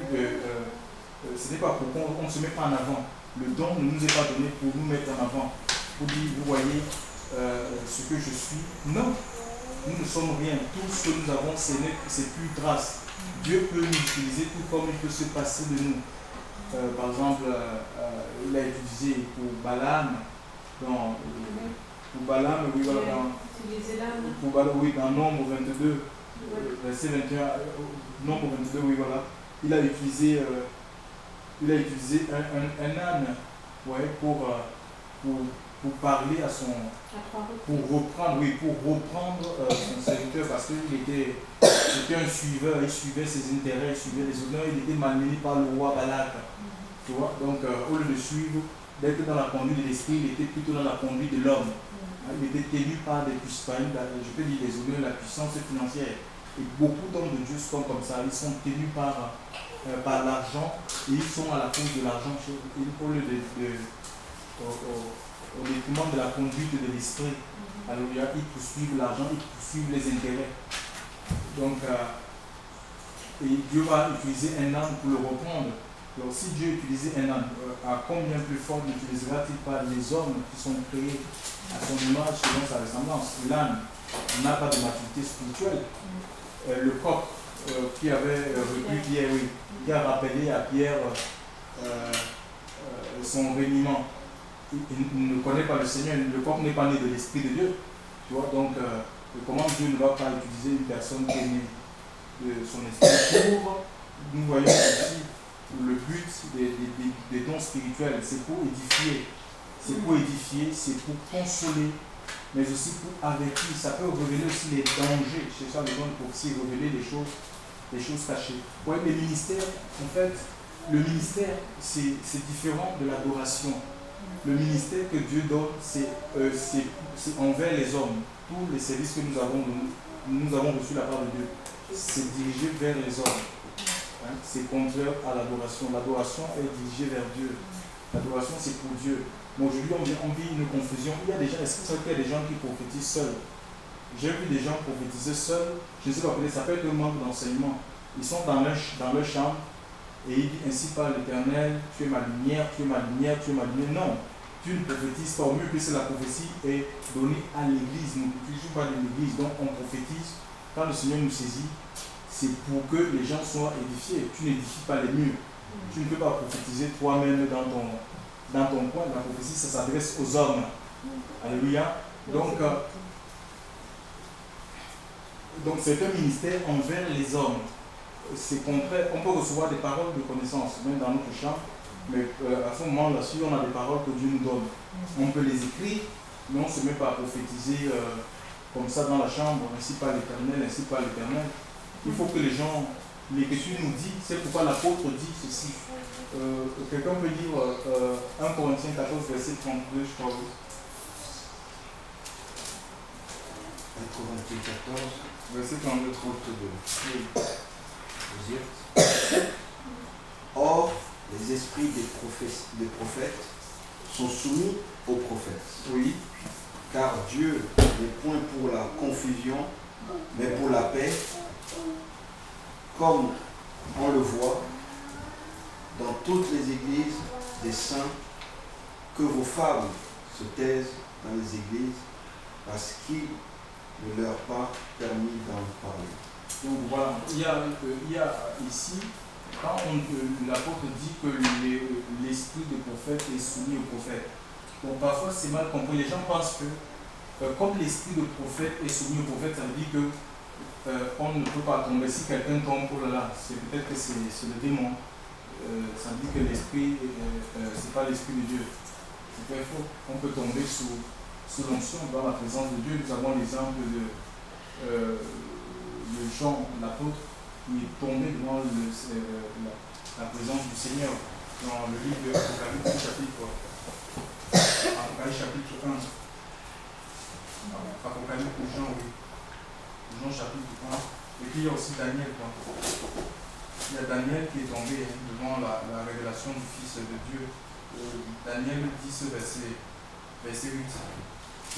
A: ce n'est pas pour qu'on ne se mette pas en avant. Le don ne nous est pas donné pour nous mettre en avant. Pour dire, vous voyez ce que je suis. Non, nous ne sommes rien. Tout ce que nous avons, c'est plus grâce. Dieu peut nous utiliser tout comme il peut se passer de nous. Par exemple, il a utilisé pour Balaam, pour Balaam, oui, voilà, dans Nombre 22, verset 21, Nombre 22, oui, voilà, il a utilisé un âne, ouais, pour parler à son, pour reprendre son serviteur, parce qu'il était un suiveur, il suivait ses intérêts, il suivait les honneurs, il était malmené par le roi Balak. Tu vois, donc au lieu de suivre, d'être dans la conduite de l'esprit, il était plutôt dans la conduite de l'homme. Il était tenu par des puissances, je peux dire les honneurs, la puissance financière. Et beaucoup d'hommes de Dieu sont comme ça, ils sont tenus par l'argent, et ils sont à la cause de l'argent, au lieu au détriment de la conduite de l'esprit. Alléluia, ils poursuivent l'argent, ils poursuivent les intérêts. Donc, et Dieu va utiliser un âne pour le reprendre. Alors, si Dieu utilisait un âne, à combien plus fort n'utilisera-t-il pas les hommes qui sont créés à son image selon sa ressemblance? L'âne n'a pas de maturité spirituelle. Le coq qui avait repu Pierre, oui, qui a rappelé à Pierre son réuniment. Il ne connaît pas le Seigneur, le coq n'est pas né de l'Esprit de Dieu. Tu vois, donc comment Dieu ne va pas utiliser une personne qui est née de son esprit pour, nous voyons ici, le but des dons spirituels, c'est pour édifier. C'est pour édifier, c'est pour consoler, mais aussi pour avertir. Ça peut révéler aussi les dangers. C'est ça le don pour aussi révéler les choses cachées. Ouais, les ministères, en fait, le ministère, c'est différent de l'adoration. Le ministère que Dieu donne, c'est envers les hommes. Tous les services que nous avons reçus de la part de Dieu, c'est dirigé vers les hommes. Hein? C'est contraire à l'adoration. L'adoration est dirigée vers Dieu. L'adoration, c'est pour Dieu. Mais aujourd'hui, on vit une confusion. Il y a des gens, est-ce que vous savez qu'il y a des gens qui prophétisent seuls? J'ai vu des gens prophétiser seuls. Je ne sais pas, ça peut être un manque d'enseignement. Ils sont dans leur chambre et ils disent ainsi par l'Éternel, tu es ma lumière, tu es ma lumière, tu es ma lumière. Non, tu ne prophétises pas. Au mieux que c'est la prophétie est donnée à l'église. Nous ne toujours pas de l'église. Donc on prophétise. Quand le Seigneur nous saisit, c'est pour que les gens soient édifiés. Tu n'édifies pas les murs. Tu ne peux pas prophétiser toi-même dans ton coin. La prophétie, ça s'adresse aux hommes. Alléluia. Donc c'est un ministère envers les hommes. C'est contraire. On peut recevoir des paroles de connaissance, même dans notre champ, mais à ce moment-là, si on a des paroles que Dieu nous donne, on peut les écrire, mais on ne se met pas à prophétiser comme ça dans la chambre, ainsi par l'Éternel, ainsi par l'Éternel. Il faut que les gens, l'Écriture nous dit, c'est pourquoi l'apôtre dit ceci. Quelqu'un peut lire 1 Corinthiens 14, verset 32, je crois. 1
D: Corinthiens 14,
A: verset 32.
D: 32.
A: Oui.
D: Vous êtes. Or, les esprits des prophètes sont soumis aux prophètes.
A: Oui.
D: Car Dieu n'est point pour la confusion, mais pour la paix, comme on le voit dans toutes les églises des saints, que vos femmes se taisent dans les églises, parce qu'il ne leur pas permis d'en parler.
A: Donc voilà, il y a ici, quand l'apôtre dit que l'esprit du prophète est soumis au prophète, donc parfois c'est mal compris. Les gens pensent que comme l'esprit du prophète est soumis au prophète, ça veut dire que on ne peut pas tomber. Si quelqu'un tombe, oh là là, c'est peut-être que c'est le démon. Ça veut dire que l'esprit, c'est pas l'esprit de Dieu. C'est très faux. On peut tomber sous l'onction, dans la présence de Dieu. Nous avons l'exemple de Jean, l'apôtre, qui est tombé devant la présence du Seigneur dans le livre de Apocalypse chapitre 1. Apocalypse de Jean, oui. Jean chapitre 1. Et puis il y a aussi Daniel. Il y a Daniel qui est tombé devant la révélation du Fils de Dieu. Daniel 10, verset 8.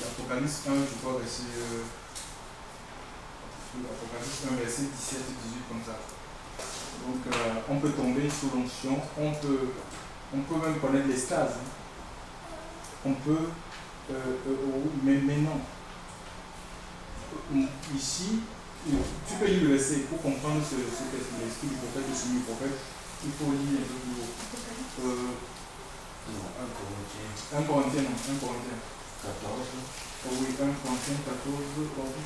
A: Apocalypse 1, je crois, Apocalypse 1, verset 17 et 18, comme ça. Donc, on peut tomber sous l'onction, on peut même connaître l'extase. On peut, mais non. Ici, tu peux lire le verset pour comprendre ce qu'est l'esprit du prophète, le soumis du prophète. Il faut lire un peu plus haut.
D: Non,
A: 1 Corinthiens.
D: 14.
A: Oui, 1 Corinthiens 14.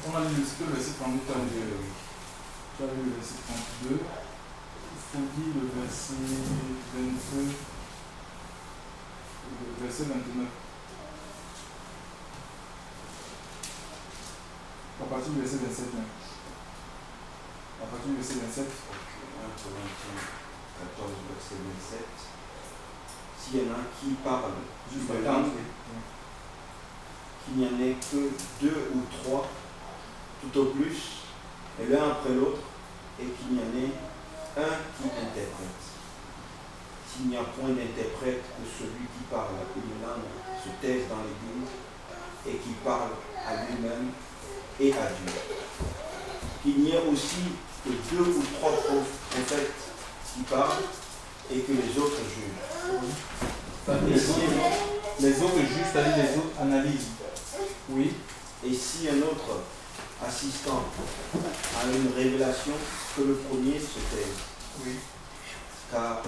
A: On a lu le verset 32. Tu as lu le verset 32. Il faut lire le verset 22. Le verset 29. À partir du verset 27. À partir du verset 27.
D: 1 Corinthiens 14, verset 27. S'il y en a qui parlent de langue, qu'il n'y en ait que 2 ou 3, tout au plus, et l'un après l'autre, et qu'il n'y en ait un qui interprète. S'il n'y a point d'interprète, que celui qui parle une langue se taise dans l'église et qui parle à lui-même et à Dieu. Qu'il n'y ait aussi que 2 ou 3 prophètes qui parlent et que les autres jugent.
A: Les autres jugent, c'est-à-dire les autres analysent. Oui.
D: Et si un autre assistant a une révélation, que le premier se taise.
A: Oui.
D: Car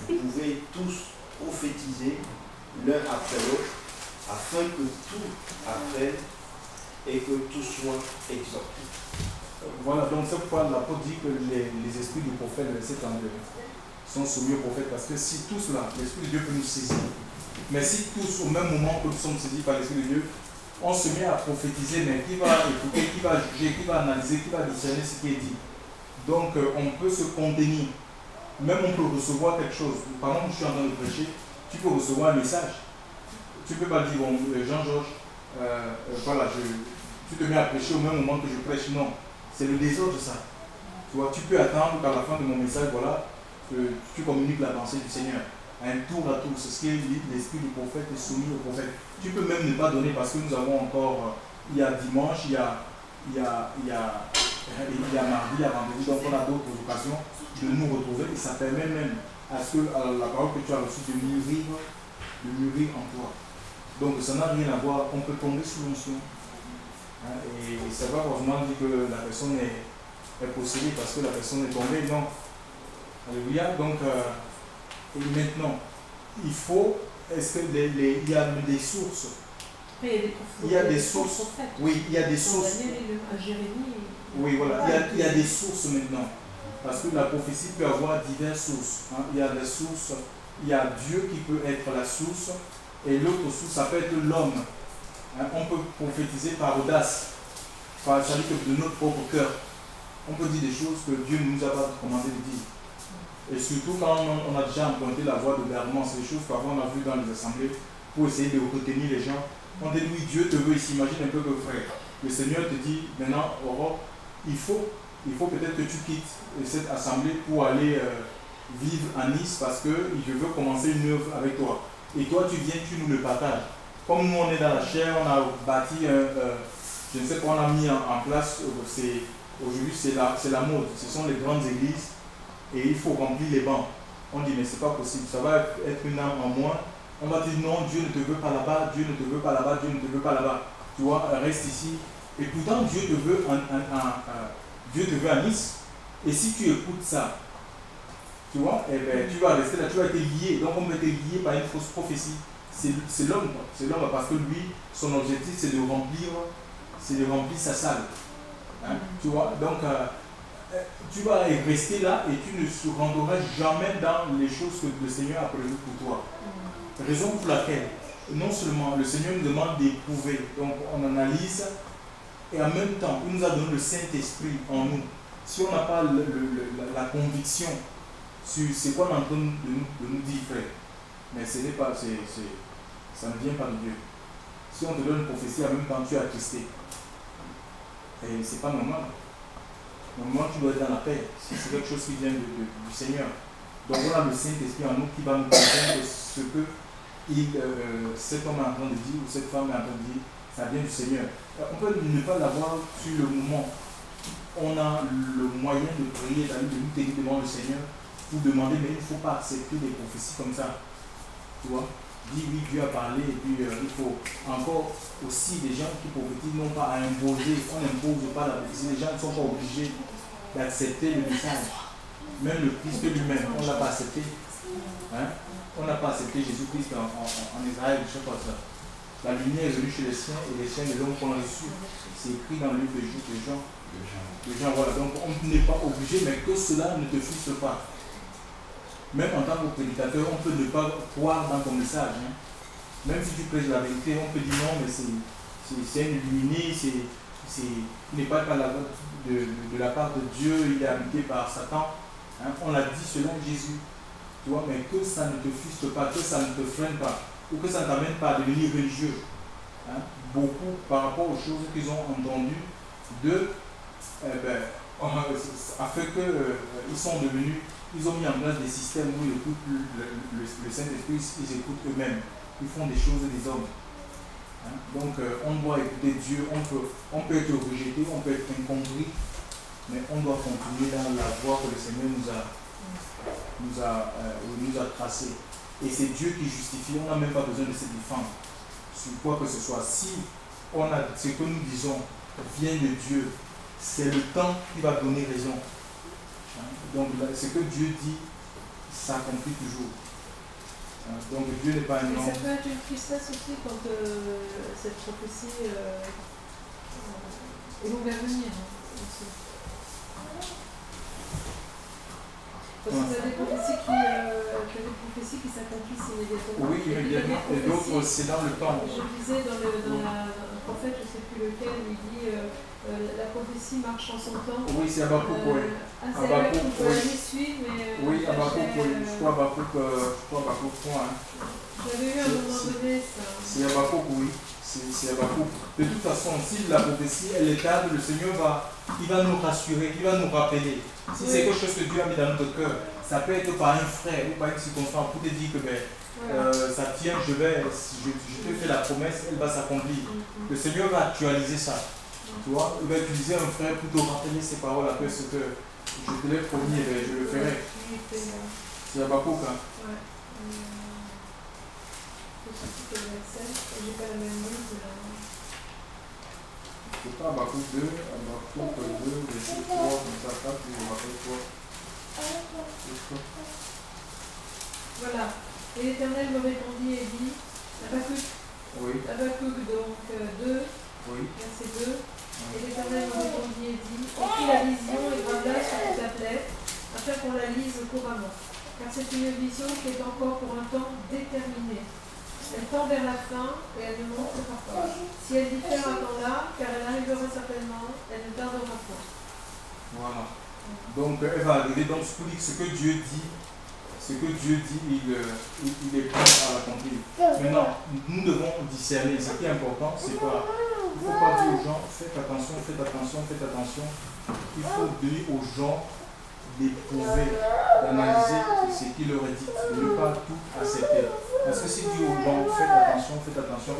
D: vous pouvez tous prophétiser l'un après l'autre, afin que tout apprenne et que tout soit exhorté.
A: Voilà, donc c'est pourquoi l'apôtre dit que les esprits du prophète, le verset 32, sont soumis au prophète, parce que si tous là, l'esprit de Dieu peut nous saisir, mais si tous au même moment que nous sommes saisis par l'esprit de Dieu, on se met à prophétiser, mais qui va écouter, qui va juger, qui va analyser, qui va discerner ce qui est dit. Donc on peut se contenir, même on peut recevoir quelque chose. Par exemple, je suis en train de prêcher, tu peux recevoir un message, tu peux pas dire, bon, Jean-Georges, voilà, tu te mets à prêcher au même moment que je prêche. Non, c'est le désordre ça. Tu vois, tu peux attendre qu'à la fin de mon message, voilà, tu communiques la pensée du Seigneur. Un tour à tour, c'est ce que l'esprit du prophète est soumis au prophète. Tu peux même ne pas donner parce que nous avons encore, il y a dimanche, il y a mardi, il y a vendredi, donc on a d'autres occasions de nous retrouver et ça permet même à ce que la parole que tu as reçue de mûrir en toi. Donc ça n'a rien à voir, on peut tomber sous l'onction. Hein, et ça va forcément dire que la personne est possédée parce que la personne est tombée, non. Alléluia. Donc, et maintenant, il faut, est-ce que il y a des sources? Il y a des sources. Oui, il y a des sources. Oui, voilà, il y a des sources maintenant. Parce que la prophétie peut avoir diverses sources. Hein. Il y a des sources, il y a Dieu qui peut être la source, et l'autre source, ça peut être l'homme. Hein. On peut prophétiser par audace, c'est-à-dire que de notre propre cœur. On peut dire des choses que Dieu ne nous a pas commandé de dire. Et surtout quand on a déjà emprunté la voie de Bergman, c'est des choses qu'on a vues dans les assemblées pour essayer de retenir les gens. On dit oui, Dieu te veut ici, imagine un peu que frère. Le Seigneur te dit maintenant, Europe, il faut peut-être que tu quittes cette assemblée pour aller vivre à Nice parce que je veux commencer une œuvre avec toi. Et toi, tu viens, tu nous le partages. Comme nous, on est dans la chair, on a bâti, je ne sais pas, on a mis en place, aujourd'hui c'est la mode, ce sont les grandes églises et il faut remplir les bancs. On dit mais c'est pas possible, ça va être une âme en moins. On va dire non, Dieu ne te veut pas là-bas, Dieu ne te veut pas là-bas, Dieu ne te veut pas là-bas. Tu vois, reste ici. Et pourtant Dieu te veut à Nice. Et si tu écoutes ça, tu vois, eh ben, tu vas rester là, tu vas être lié. Donc on peut être lié par une fausse prophétie. C'est l'homme, parce que lui, son objectif c'est de remplir sa salle. Hein? Tu vois, donc tu vas rester là et tu ne se rendras jamais dans les choses que le Seigneur a prévues pour toi. Raison pour laquelle, non seulement le Seigneur nous demande d'éprouver, donc on analyse, et en même temps, il nous a donné le Saint-Esprit en nous. Si on n'a pas la conviction sur ce qu'on est en train de nous dire, frère, mais ce n'est pas, ça ne vient pas de Dieu. Si on te donne une prophétie, en même temps tu es attristé. Et ce n'est pas normal. Normalement, tu dois être dans la paix. Si c'est quelque chose qui vient du Seigneur. Donc on a le Saint-Esprit en nous qui va nous convaincre ce que cet homme est en train de dire ou cette femme est en train de dire, ça vient du Seigneur. On peut ne pas l'avoir sur le moment. On a le moyen de prier, de nous tenir devant le Seigneur pour demander, mais il ne faut pas accepter des prophéties comme ça. Tu vois? Dis oui, Dieu a parlé, et puis il faut encore aussi des gens qui prophétisent non pas à imposer, on n'impose pas la prophétie, les gens ne sont pas obligés d'accepter le message. Même le Christ lui-même, on ne l'a pas accepté. Hein? On n'a pas accepté Jésus-Christ en Israël, je ne sais pas ça. La lumière est venue chez les siens et les siens, les hommes qu'on a reçus. C'est écrit dans le livre de Jean. Voilà. Donc on n'est pas obligé, mais que cela ne te frustre pas. Même en tant que prédicateur, on peut ne pas croire dans ton message. Hein. Même si tu prêches la vérité, on peut dire non, mais c'est un illuminé, il n'est pas de la part de Dieu, il est habité par Satan. Hein. On a dit cela à Jésus. Tu vois, mais que ça ne te frustre pas, que ça ne te freine pas, ou que ça ne t'amène pas à devenir religieux. Hein. Beaucoup par rapport aux choses qu'ils ont entendues afin qu'ils sont devenus, ils ont mis en place des systèmes où ils écoutent le Saint-Esprit, ils écoutent eux-mêmes, ils font des choses des hommes. Hein? Donc on doit écouter Dieu, on peut être rejeté, on peut être incompris, mais on doit continuer dans la voie que le Seigneur nous a tracée. Et c'est Dieu qui justifie, on n'a même pas besoin de se défendre sur quoi que ce soit. Si ce que nous disons vient de Dieu, c'est le temps qui va donner raison. Donc ce que Dieu dit s'accomplit toujours. Donc Dieu n'est pas un homme.
C: Ça peut être une tristesse aussi quand cette prophétie est longue à venir. Aussi. Parce que tu as des prophéties qui s'accomplissent immédiatement.
A: Oui, immédiatement. Et d'autres, c'est dans le temps.
C: Je disais dans prophète, je ne sais plus lequel, il dit la prophétie marche en son temps.
A: Oui, c'est Habakkuk, oui.
C: C'est Habakkuk, je l'ai suivi, mais.
A: Oui, Habakkuk, oui. Je crois Habakkuk 3. Hein.
C: J'avais eu à un moment donné ça.
A: C'est Habakkuk, oui. C'est Habakkuk. De toute façon, si la prophétie elle est table, le Seigneur il va nous rassurer, il va nous rappeler. Si c'est quelque chose que Dieu a mis dans notre cœur, ça peut être par un frère ou par une circonstance pour te dire que ça tient, je te fais la promesse, elle va s'accomplir. Le Seigneur va actualiser ça. Tu vois, il va utiliser un frère pour te rappeler ces paroles après ce que je te l'ai promis, je le ferai. C'est Habakkuk, hein.
C: J'ai pas la même liste là.
A: C'est pas Habakkuk 2, verset 3, comme ça, 4, je me rappelle quoi.
C: Voilà. Et l'Éternel me répondit et dit, Habakkuk, Habakkuk donc 2, verset 2. Et l'Éternel me répondit et dit, écris la vision et grave-la sur une tablette, afin qu'on la lise couramment. Car c'est une vision qui est encore pour un temps déterminé. Elle tend vers la fin et elle ne montrera pas. Si elle diffère à temps-là, car elle arrivera certainement, elle ne tardera pas.
A: Voilà. Donc elle va arriver. Donc ce que Dieu dit, il est prêt à l'accomplir. Maintenant, nous devons discerner. Ce qui est important, c'est quoi? Il ne faut pas dire aux gens, faites attention. Il faut dire aux gens d'éprouver, d'analyser ce qu'il leur est dit, de ne pas tout accepter. Parce que si tu dis aux gens, faites attention,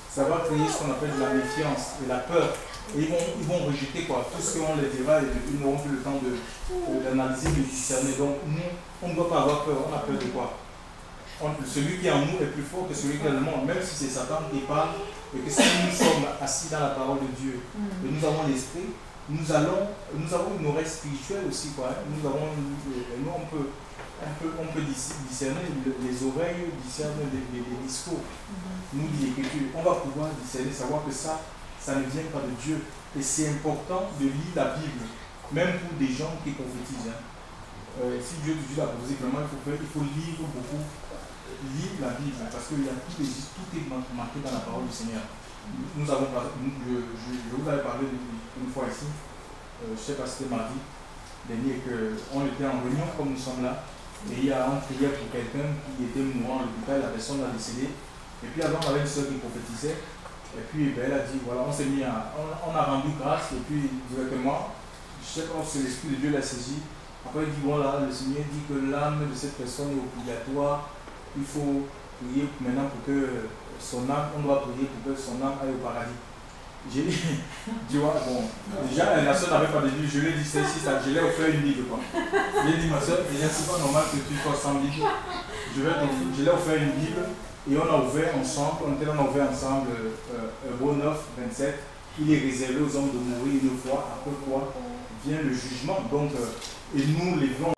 A: ça va créer ce qu'on appelle la méfiance et la peur. Et ils vont rejeter quoi, tout ce qu'on les dira et ils n'auront plus le temps d'analyser, de discerner. Donc nous, on ne doit pas avoir peur. On a peur de quoi? Celui qui est en nous est plus fort que celui qui est dans le monde, même si c'est Satan qui parle, et que si nous sommes assis dans la parole de Dieu, et nous avons l'esprit, nous avons une oreille spirituelle aussi, quoi. On peut discerner, les oreilles discernent les discours. Nous dit l'Écriture, on va pouvoir discerner, savoir que ça ne vient pas de Dieu. Et c'est important de lire la Bible, même pour des gens qui prophétisent. Si Dieu te dit la prophétie, vraiment, il faut lire beaucoup. Lire la Bible, parce que tout est marqué dans la parole du Seigneur. Je vous avais parlé une fois ici, je ne sais pas si c'était mardi dernier, qu'on était en réunion comme nous sommes là, et il y a un prière pour quelqu'un qui était mourant à l'hôpital, la personne a décédé, et puis avant on avait une soeur qui prophétisait, et puis elle a dit, voilà, on a rendu grâce, et puis directement, je sais pas si l'Esprit de Dieu l'a saisi, après il dit, voilà, le Seigneur dit que l'âme de cette personne est obligatoire, il faut prier maintenant pour que son âme, on doit prier pour que son âme aille au paradis. J'ai dit, tu vois, bon, déjà la soeur n'avait pas de Bible, je lui ai dit, je l'ai offert une Bible, quoi. J'ai dit, ma soeur, déjà c'est pas normal que tu sois sans Bible. Je l'ai offert une Bible et on a ouvert ensemble, Hébreux 9, 27, il est réservé aux hommes de mourir une fois, après quoi vient le jugement. Donc, et nous les vivons.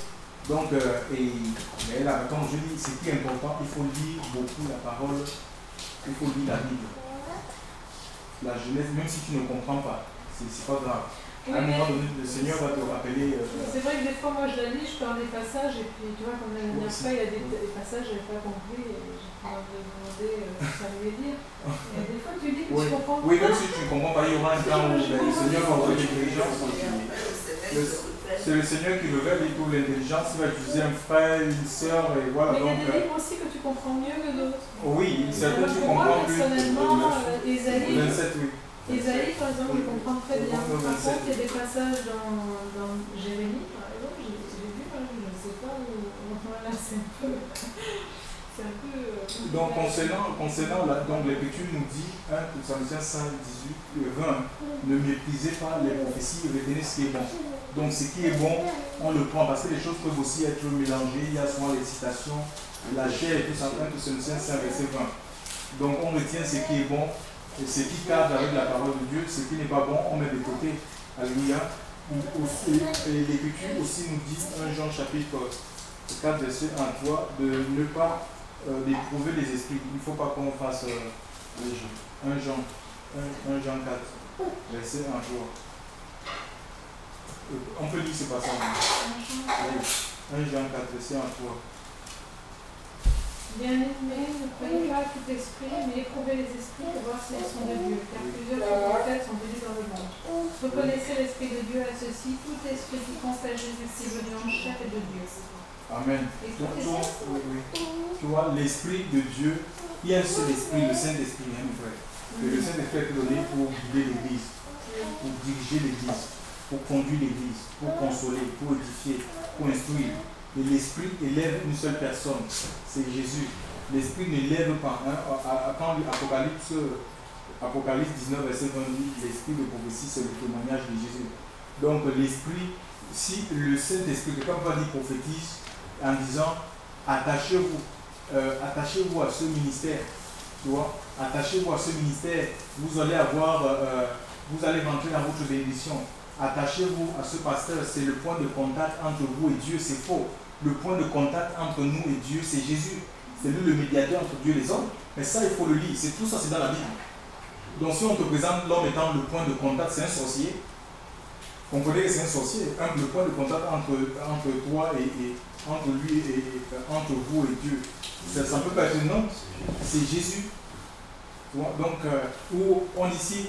A: Donc, mais là, comme je dis, ce qui est important, il faut lire beaucoup la parole, il faut lire la Bible. La Genèse, même si tu ne comprends pas, c'est pas grave. À un moment donné, le Seigneur va te rappeler.
C: C'est vrai que des fois, moi je la lis, je parle des passages, et puis tu vois, comme la dernière fois, il y a des passages que je n'avais pas compris, et j'ai demandé ce que ça voulait dire. Et des fois, tu dis que tu comprends pas.
A: Oui, même si tu ne comprends pas, il y aura un temps où le Seigneur va envoyer l'intelligence. C'est le Seigneur qui révèle et pour l'intelligence, il va utiliser un frère, une soeur, et voilà.
C: Mais il y a des livres aussi que tu comprends mieux que d'autres.
A: Oui, certains tu comprends plus.
C: Personnellement, Ésaïe.
A: 27, oui.
C: Ésaïe, par exemple, je comprends très bien. Par contre, il y a des passages dans Jérémie, par exemple, j'ai vu, je ne sais pas où. Voilà, c'est un peu.
A: Donc, concernant l'Écriture nous dit, 1 Thessaloniciens 5, 18, 20, ne méprisez pas les prophéties, retenez ce qui est bon. Donc, ce qui est bon, on le prend, parce que les choses peuvent aussi être mélangées, il y a souvent les citations, la chair et tout ça, 1 Thessaloniciens 5, verset 20. Donc, on retient ce qui est bon. Et ce qui cadre avec la parole de Dieu, ce qui n'est pas bon, on met de côté. Alléluia. Et l'Écriture aussi nous dit, 1 Jean chapitre 4, verset 1, toi, de ne pas d'éprouver les esprits. Il ne faut pas qu'on fasse 1 Jean 4, verset 1, toi. On peut lire ce passage. 1 Jean 4, verset 1, toi.
C: Bien-aimés, ne croyez pas à tout esprit, mais éprouvez les esprits pour voir s'ils sont de Dieu, car plusieurs prophètes sont venus dans le monde. Reconnaissez l'Esprit de Dieu à ceci, tout esprit qui confesse Jésus-Christ venu en chair est de Dieu.
A: Amen. Tu vois, l'Esprit de Dieu, il y a un seul esprit, le Saint-Esprit, hein, mon frère. Et le Saint-Esprit est donné pour guider l'Église, pour diriger l'Église, pour conduire l'Église, pour consoler, pour édifier, pour instruire. Et l'Esprit élève une seule personne, c'est Jésus. L'Esprit ne lève pas. Quand Apocalypse 19, verset 20 dit, l'Esprit de prophétie, c'est le témoignage de Jésus. Donc l'Esprit, si le Saint-Esprit, quand on va dire prophétise, en disant attachez-vous à ce ministère, tu vois, attachez-vous à ce ministère, vous allez avoir, vous allez rentrer dans votre bénédiction. Attachez-vous à ce pasteur, c'est le point de contact entre vous et Dieu, c'est faux. Le point de contact entre nous et Dieu, c'est Jésus. C'est lui le médiateur entre Dieu et les hommes. Mais ça, il faut le lire. C'est tout ça, c'est dans la Bible. Donc si on te présente l'homme étant le point de contact, c'est un sorcier. Comprenez que c'est un sorcier. Le point de contact entre toi et entre lui et entre vous et Dieu. Ça ne peut pas être un homme. C'est Jésus. Donc, où on dit ici,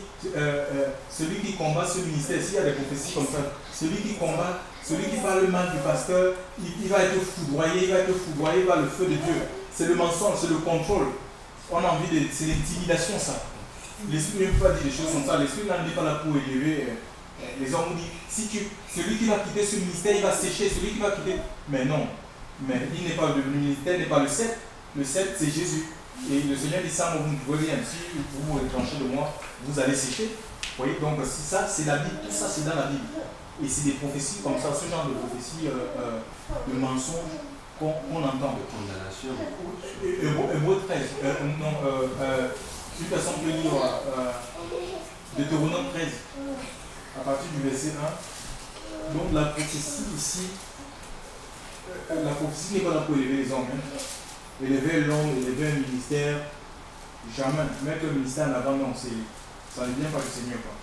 A: celui qui combat ce ministère, s'il y a des prophéties comme ça, celui qui combat, celui qui parle mal du pasteur, il va être foudroyé, par le feu de Dieu. C'est le mensonge, c'est le contrôle. On a envie de. C'est l'intimidation, ça. L'esprit ne peut pas dire des choses comme ça. L'esprit n'est pas là pour élever les hommes. Si celui qui va quitter ce ministère, il va sécher, celui qui va quitter. Mais non. Mais il n'est pas le ministère, n'est pas le sceptre. Le sceptre, c'est Jésus. Et le Seigneur dit ça, vous ne pouvez rien. Si vous vous retrenchez de moi, vous allez sécher. Vous voyez, donc ça, c'est la Bible. Tout ça, c'est dans la Bible. Et c'est des prophéties comme ça, ce genre de prophéties de mensonges qu'on entend.
D: De condamnation.
A: Hébreux 13. Une personne peut lire Deutéronome 13, à partir du verset 1. Donc la prophétie ici, la prophétie n'est pas là pour élever les hommes. Élever l'homme, élever un ministère, jamais. Mettre le ministère en avant, non, ça ne vient pas du Seigneur. Quoi.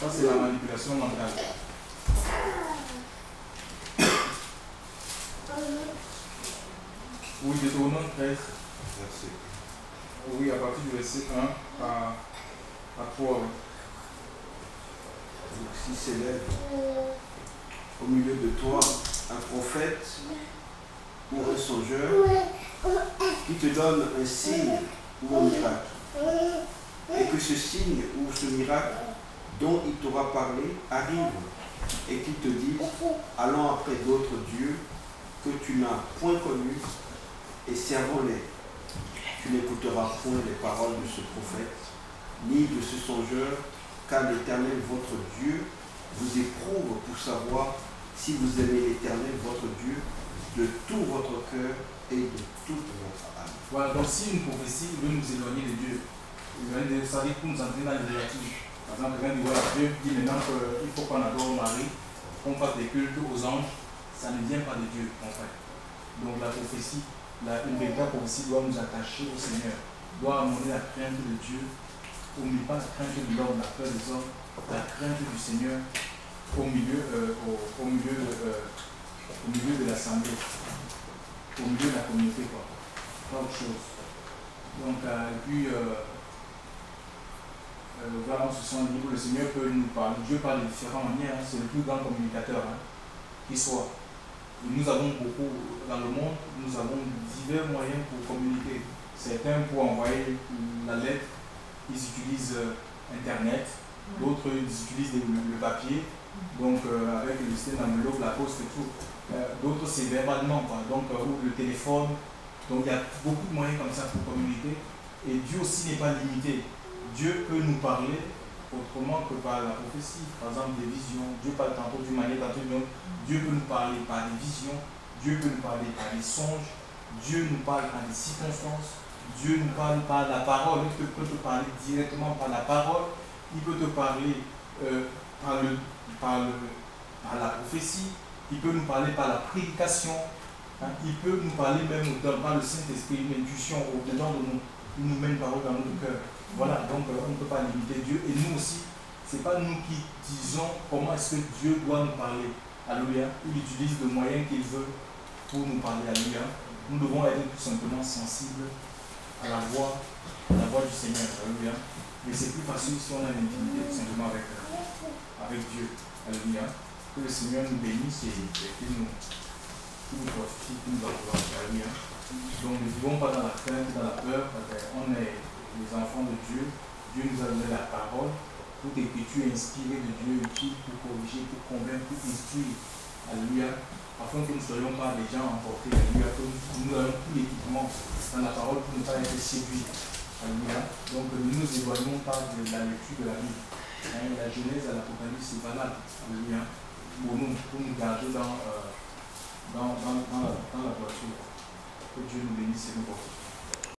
A: Ça, c'est la manipulation mentale. Oui, Deutéronome 13.
D: Merci.
A: Oui, à partir du verset 1 à 3. Oui.
D: Donc, si s'élève au milieu de toi un prophète ou un songeur qui te donne un signe ou un miracle, et que ce signe ou ce miracle dont il t'aura parlé arrive, et qu'il te dise, allons après d'autres dieux que tu n'as point connus, et servons-les. Tu n'écouteras point les paroles de ce prophète, ni de ce songeur, car l'Éternel, votre Dieu, vous éprouve pour savoir si vous aimez l'Éternel, votre Dieu, de tout votre cœur et de toute votre âme.
A: Voilà, donc si une prophétie veut nous éloigner de Dieu, ça veut dire pour nous entrer dans le négatif. Par exemple, quelqu'un dit, voilà, Dieu dit maintenant qu'il faut qu'on adore Marie, qu'on fasse des cultes aux anges, ça ne vient pas de Dieu, en fait. Donc la prophétie, une véritable prophétie doit nous attacher au Seigneur, doit amener la crainte de Dieu, pas la crainte de l'homme, la peur des hommes, la crainte du Seigneur au milieu de l'assemblée, au milieu de la communauté, quoi. Pas autre chose. Donc, voilà, on se sent libre, le Seigneur peut nous parler, Dieu parle de différentes manières, hein. C'est le plus grand communicateur qui soit. Et nous avons beaucoup, dans le monde, nous avons divers moyens pour communiquer. Certains pour envoyer la lettre, ils utilisent Internet, d'autres ils utilisent le papier, donc avec le système d'enveloppe, la poste et tout. D'autres c'est verbalement, quoi. Donc ou le téléphone. Donc il y a beaucoup de moyens comme ça pour communiquer. Et Dieu aussi n'est pas limité. Dieu peut nous parler autrement que par la prophétie, par exemple des visions. Dieu parle tantôt d'une manière, tantôt d'une autre. Dieu peut nous parler par des visions. Dieu peut nous parler par des songes. Dieu nous parle par des circonstances. Dieu nous parle par la parole. Il peut te parler directement par la parole. Il peut te parler par la prophétie. Il peut nous parler par la prédication. Hein. Il peut nous parler même par le Saint-Esprit, une intuition au-dedans de nous. Il nous met une parole dans notre cœur. Voilà, donc on ne peut pas limiter Dieu. Et nous aussi, ce n'est pas nous qui disons comment est-ce que Dieu doit nous parler. Alléluia. Il utilise le moyen qu'il veut pour nous parler. Alléluia. nous devons être tout simplement sensibles à la voix du Seigneur. Alléluia. Mais c'est plus facile si on a une intimité tout simplement avec Dieu. Alléluia. Que le Seigneur nous bénisse et qu'il nous fortifie, qu'il nous encourage. Alléluia. Donc ne vivons pas dans la crainte, dans la peur. On est les enfants de Dieu. Dieu nous a donné la parole. Toute écriture inspirée de Dieu, utile pour corriger, pour convaincre, pour instruire. Alléluia. Afin que nous ne soyons pas des gens emportés. Alléluia. Que nous ayons tout l'équipement dans la parole pour ne pas être séduits. Alléluia. Donc ne nous éloignons pas de la lecture de la Bible. La Genèse à l'Apocalypse, c'est valable. Alléluia. Pour nous garder